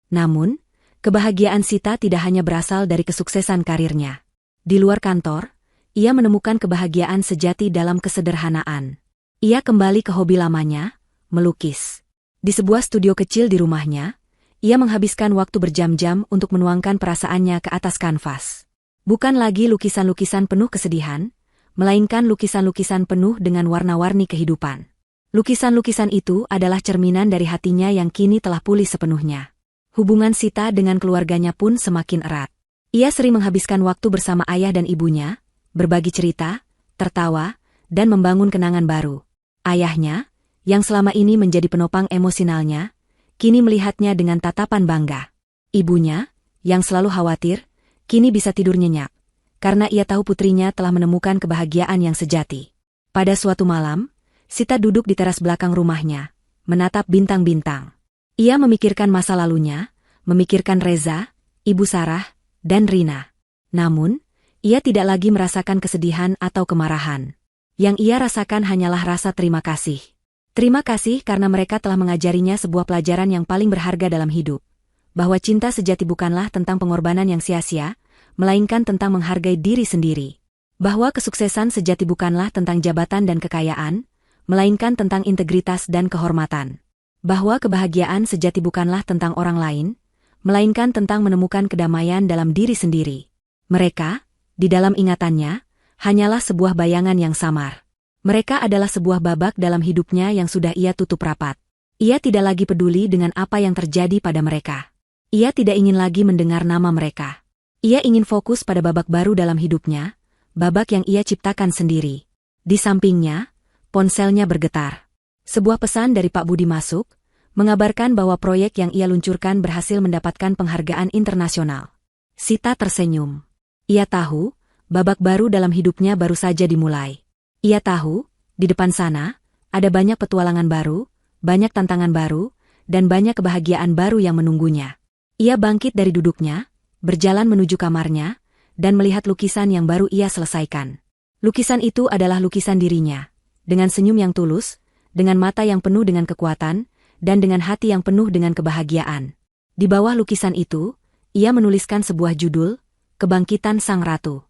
Namun, kebahagiaan Sita tidak hanya berasal dari kesuksesan karirnya. Di luar kantor, ia menemukan kebahagiaan sejati dalam kesederhanaan. Ia kembali ke hobi lamanya, melukis. Di sebuah studio kecil di rumahnya, ia menghabiskan waktu berjam-jam untuk menuangkan perasaannya ke atas kanvas. Bukan lagi lukisan-lukisan penuh kesedihan, melainkan lukisan-lukisan penuh dengan warna-warni kehidupan. Lukisan-lukisan itu adalah cerminan dari hatinya yang kini telah pulih sepenuhnya. Hubungan Sita dengan keluarganya pun semakin erat. Ia sering menghabiskan waktu bersama ayah dan ibunya, berbagi cerita, tertawa, dan membangun kenangan baru. Ayahnya, yang selama ini menjadi penopang emosionalnya, kini melihatnya dengan tatapan bangga. Ibunya, yang selalu khawatir, kini bisa tidur nyenyak, karena ia tahu putrinya telah menemukan kebahagiaan yang sejati. Pada suatu malam, Sita duduk di teras belakang rumahnya, menatap bintang-bintang. Ia memikirkan masa lalunya, memikirkan Reza, Ibu Sarah, dan Rina. Namun, ia tidak lagi merasakan kesedihan atau kemarahan. Yang ia rasakan hanyalah rasa terima kasih. Terima kasih karena mereka telah mengajarinya sebuah pelajaran yang paling berharga dalam hidup. Bahwa cinta sejati bukanlah tentang pengorbanan yang sia-sia, melainkan tentang menghargai diri sendiri. Bahwa kesuksesan sejati bukanlah tentang jabatan dan kekayaan, melainkan tentang integritas dan kehormatan. Bahwa kebahagiaan sejati bukanlah tentang orang lain, melainkan tentang menemukan kedamaian dalam diri sendiri. Mereka, di dalam ingatannya, hanyalah sebuah bayangan yang samar. Mereka adalah sebuah babak dalam hidupnya yang sudah ia tutup rapat. Ia tidak lagi peduli dengan apa yang terjadi pada mereka. Ia tidak ingin lagi mendengar nama mereka. Ia ingin fokus pada babak baru dalam hidupnya, babak yang ia ciptakan sendiri. Di sampingnya, ponselnya bergetar. Sebuah pesan dari Pak Budi masuk, mengabarkan bahwa proyek yang ia luncurkan berhasil mendapatkan penghargaan internasional. Sita tersenyum. Ia tahu, babak baru dalam hidupnya baru saja dimulai. Ia tahu, di depan sana, ada banyak petualangan baru, banyak tantangan baru, dan banyak kebahagiaan baru yang menunggunya. Ia bangkit dari duduknya, berjalan menuju kamarnya, dan melihat lukisan yang baru ia selesaikan. Lukisan itu adalah lukisan dirinya, dengan senyum yang tulus, dengan mata yang penuh dengan kekuatan, dan dengan hati yang penuh dengan kebahagiaan. Di bawah lukisan itu, ia menuliskan sebuah judul, Kebangkitan Sang Ratu.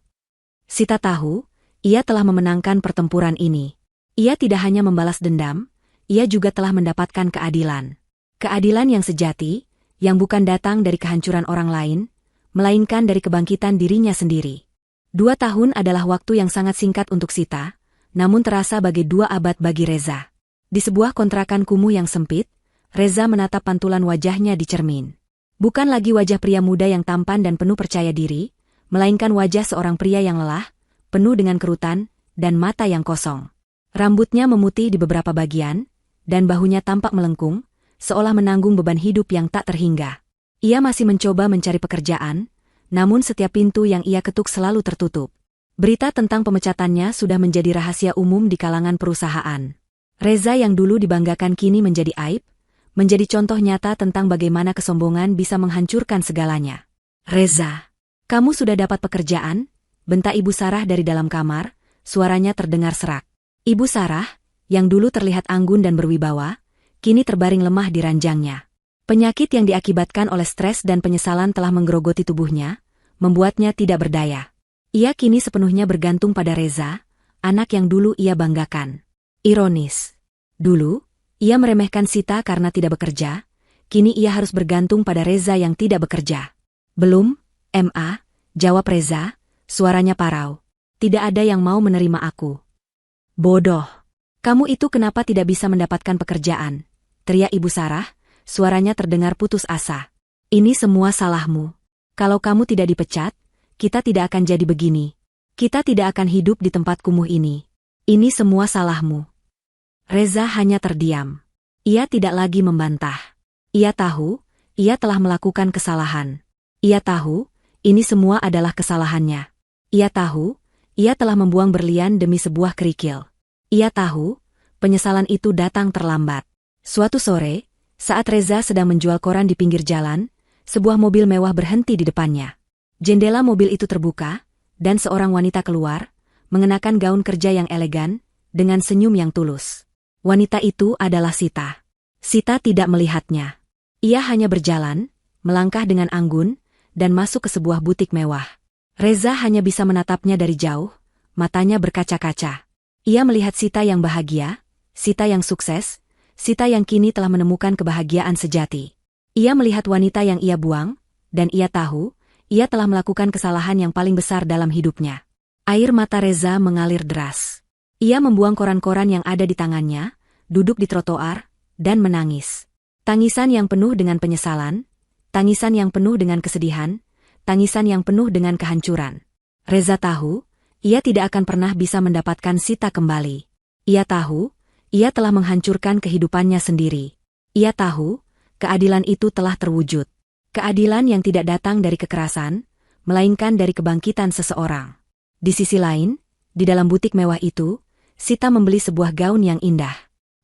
Sita tahu, ia telah memenangkan pertempuran ini. Ia tidak hanya membalas dendam, ia juga telah mendapatkan keadilan. Keadilan yang sejati, yang bukan datang dari kehancuran orang lain, melainkan dari kebangkitan dirinya sendiri. 2 tahun adalah waktu yang sangat singkat untuk Sita, namun terasa bagai 2 abad bagi Reza. Di sebuah kontrakan kumuh yang sempit, Reza menatap pantulan wajahnya di cermin. Bukan lagi wajah pria muda yang tampan dan penuh percaya diri, melainkan wajah seorang pria yang lelah, penuh dengan kerutan, dan mata yang kosong. Rambutnya memutih di beberapa bagian, dan bahunya tampak melengkung, seolah menanggung beban hidup yang tak terhingga. Ia masih mencoba mencari pekerjaan, namun setiap pintu yang ia ketuk selalu tertutup. Berita tentang pemecatannya sudah menjadi rahasia umum di kalangan perusahaan. Reza yang dulu dibanggakan kini menjadi aib, menjadi contoh nyata tentang bagaimana kesombongan bisa menghancurkan segalanya. "Reza, kamu sudah dapat pekerjaan?" bentak Ibu Sarah dari dalam kamar, suaranya terdengar serak. Ibu Sarah, yang dulu terlihat anggun dan berwibawa, kini terbaring lemah di ranjangnya. Penyakit yang diakibatkan oleh stres dan penyesalan telah menggerogoti tubuhnya, membuatnya tidak berdaya. Ia kini sepenuhnya bergantung pada Reza, anak yang dulu ia banggakan. Ironis. Dulu, ia meremehkan Sita karena tidak bekerja, kini ia harus bergantung pada Reza yang tidak bekerja. "Belum, Ma," jawab Reza, suaranya parau. "Tidak ada yang mau menerima aku." "Bodoh. Kamu itu kenapa tidak bisa mendapatkan pekerjaan?" teriak Ibu Sarah, suaranya terdengar putus asa. "Ini semua salahmu. Kalau kamu tidak dipecat, kita tidak akan jadi begini. Kita tidak akan hidup di tempat kumuh ini. Ini semua salahmu." Reza hanya terdiam. Ia tidak lagi membantah. Ia tahu, ia telah melakukan kesalahan. Ia tahu, ini semua adalah kesalahannya. Ia tahu, ia telah membuang berlian demi sebuah kerikil. Ia tahu, penyesalan itu datang terlambat. Suatu sore, saat Reza sedang menjual koran di pinggir jalan, sebuah mobil mewah berhenti di depannya. Jendela mobil itu terbuka, dan seorang wanita keluar, mengenakan gaun kerja yang elegan, dengan senyum yang tulus. Wanita itu adalah Sita. Sita tidak melihatnya. Ia hanya berjalan, melangkah dengan anggun, dan masuk ke sebuah butik mewah. Reza hanya bisa menatapnya dari jauh, matanya berkaca-kaca. Ia melihat Sita yang bahagia, Sita yang sukses, Sita yang kini telah menemukan kebahagiaan sejati. Ia melihat wanita yang ia buang, dan ia tahu, ia telah melakukan kesalahan yang paling besar dalam hidupnya. Air mata Reza mengalir deras. Ia membuang koran-koran yang ada di tangannya, duduk di trotoar, dan menangis. Tangisan yang penuh dengan penyesalan, tangisan yang penuh dengan kesedihan, tangisan yang penuh dengan kehancuran. Reza tahu, ia tidak akan pernah bisa mendapatkan Sita kembali. Ia tahu, ia telah menghancurkan kehidupannya sendiri. Ia tahu, keadilan itu telah terwujud. Keadilan yang tidak datang dari kekerasan, melainkan dari kebangkitan seseorang. Di sisi lain, di dalam butik mewah itu, Sita membeli sebuah gaun yang indah.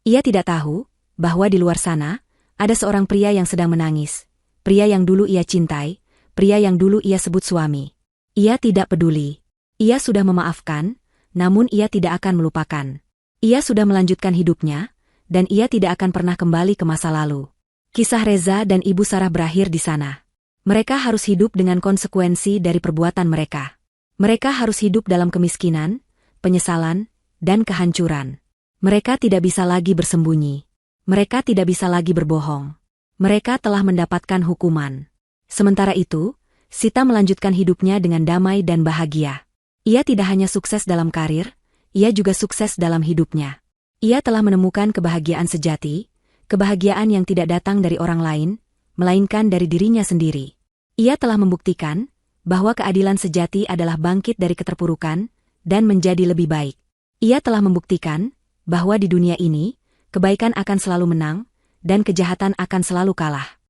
Ia tidak tahu, bahwa di luar sana, ada seorang pria yang sedang menangis. Pria yang dulu ia cintai, pria yang dulu ia sebut suami. Ia tidak peduli. Ia sudah memaafkan, namun ia tidak akan melupakan. Ia sudah melanjutkan hidupnya, dan ia tidak akan pernah kembali ke masa lalu. Kisah Reza dan Ibu Sarah berakhir di sana. Mereka harus hidup dengan konsekuensi dari perbuatan mereka. Mereka harus hidup dalam kemiskinan, penyesalan, dan kehancuran. Mereka tidak bisa lagi bersembunyi. Mereka tidak bisa lagi berbohong. Mereka telah mendapatkan hukuman. Sementara itu, Sita melanjutkan hidupnya dengan damai dan bahagia. Ia tidak hanya sukses dalam karir, ia juga sukses dalam hidupnya. Ia telah menemukan kebahagiaan sejati, kebahagiaan yang tidak datang dari orang lain, melainkan dari dirinya sendiri. Ia telah membuktikan bahwa keadilan sejati adalah bangkit dari keterpurukan dan menjadi lebih baik. Ia telah membuktikan bahwa di dunia ini, kebaikan akan selalu menang, dan kejahatan akan selalu kalah.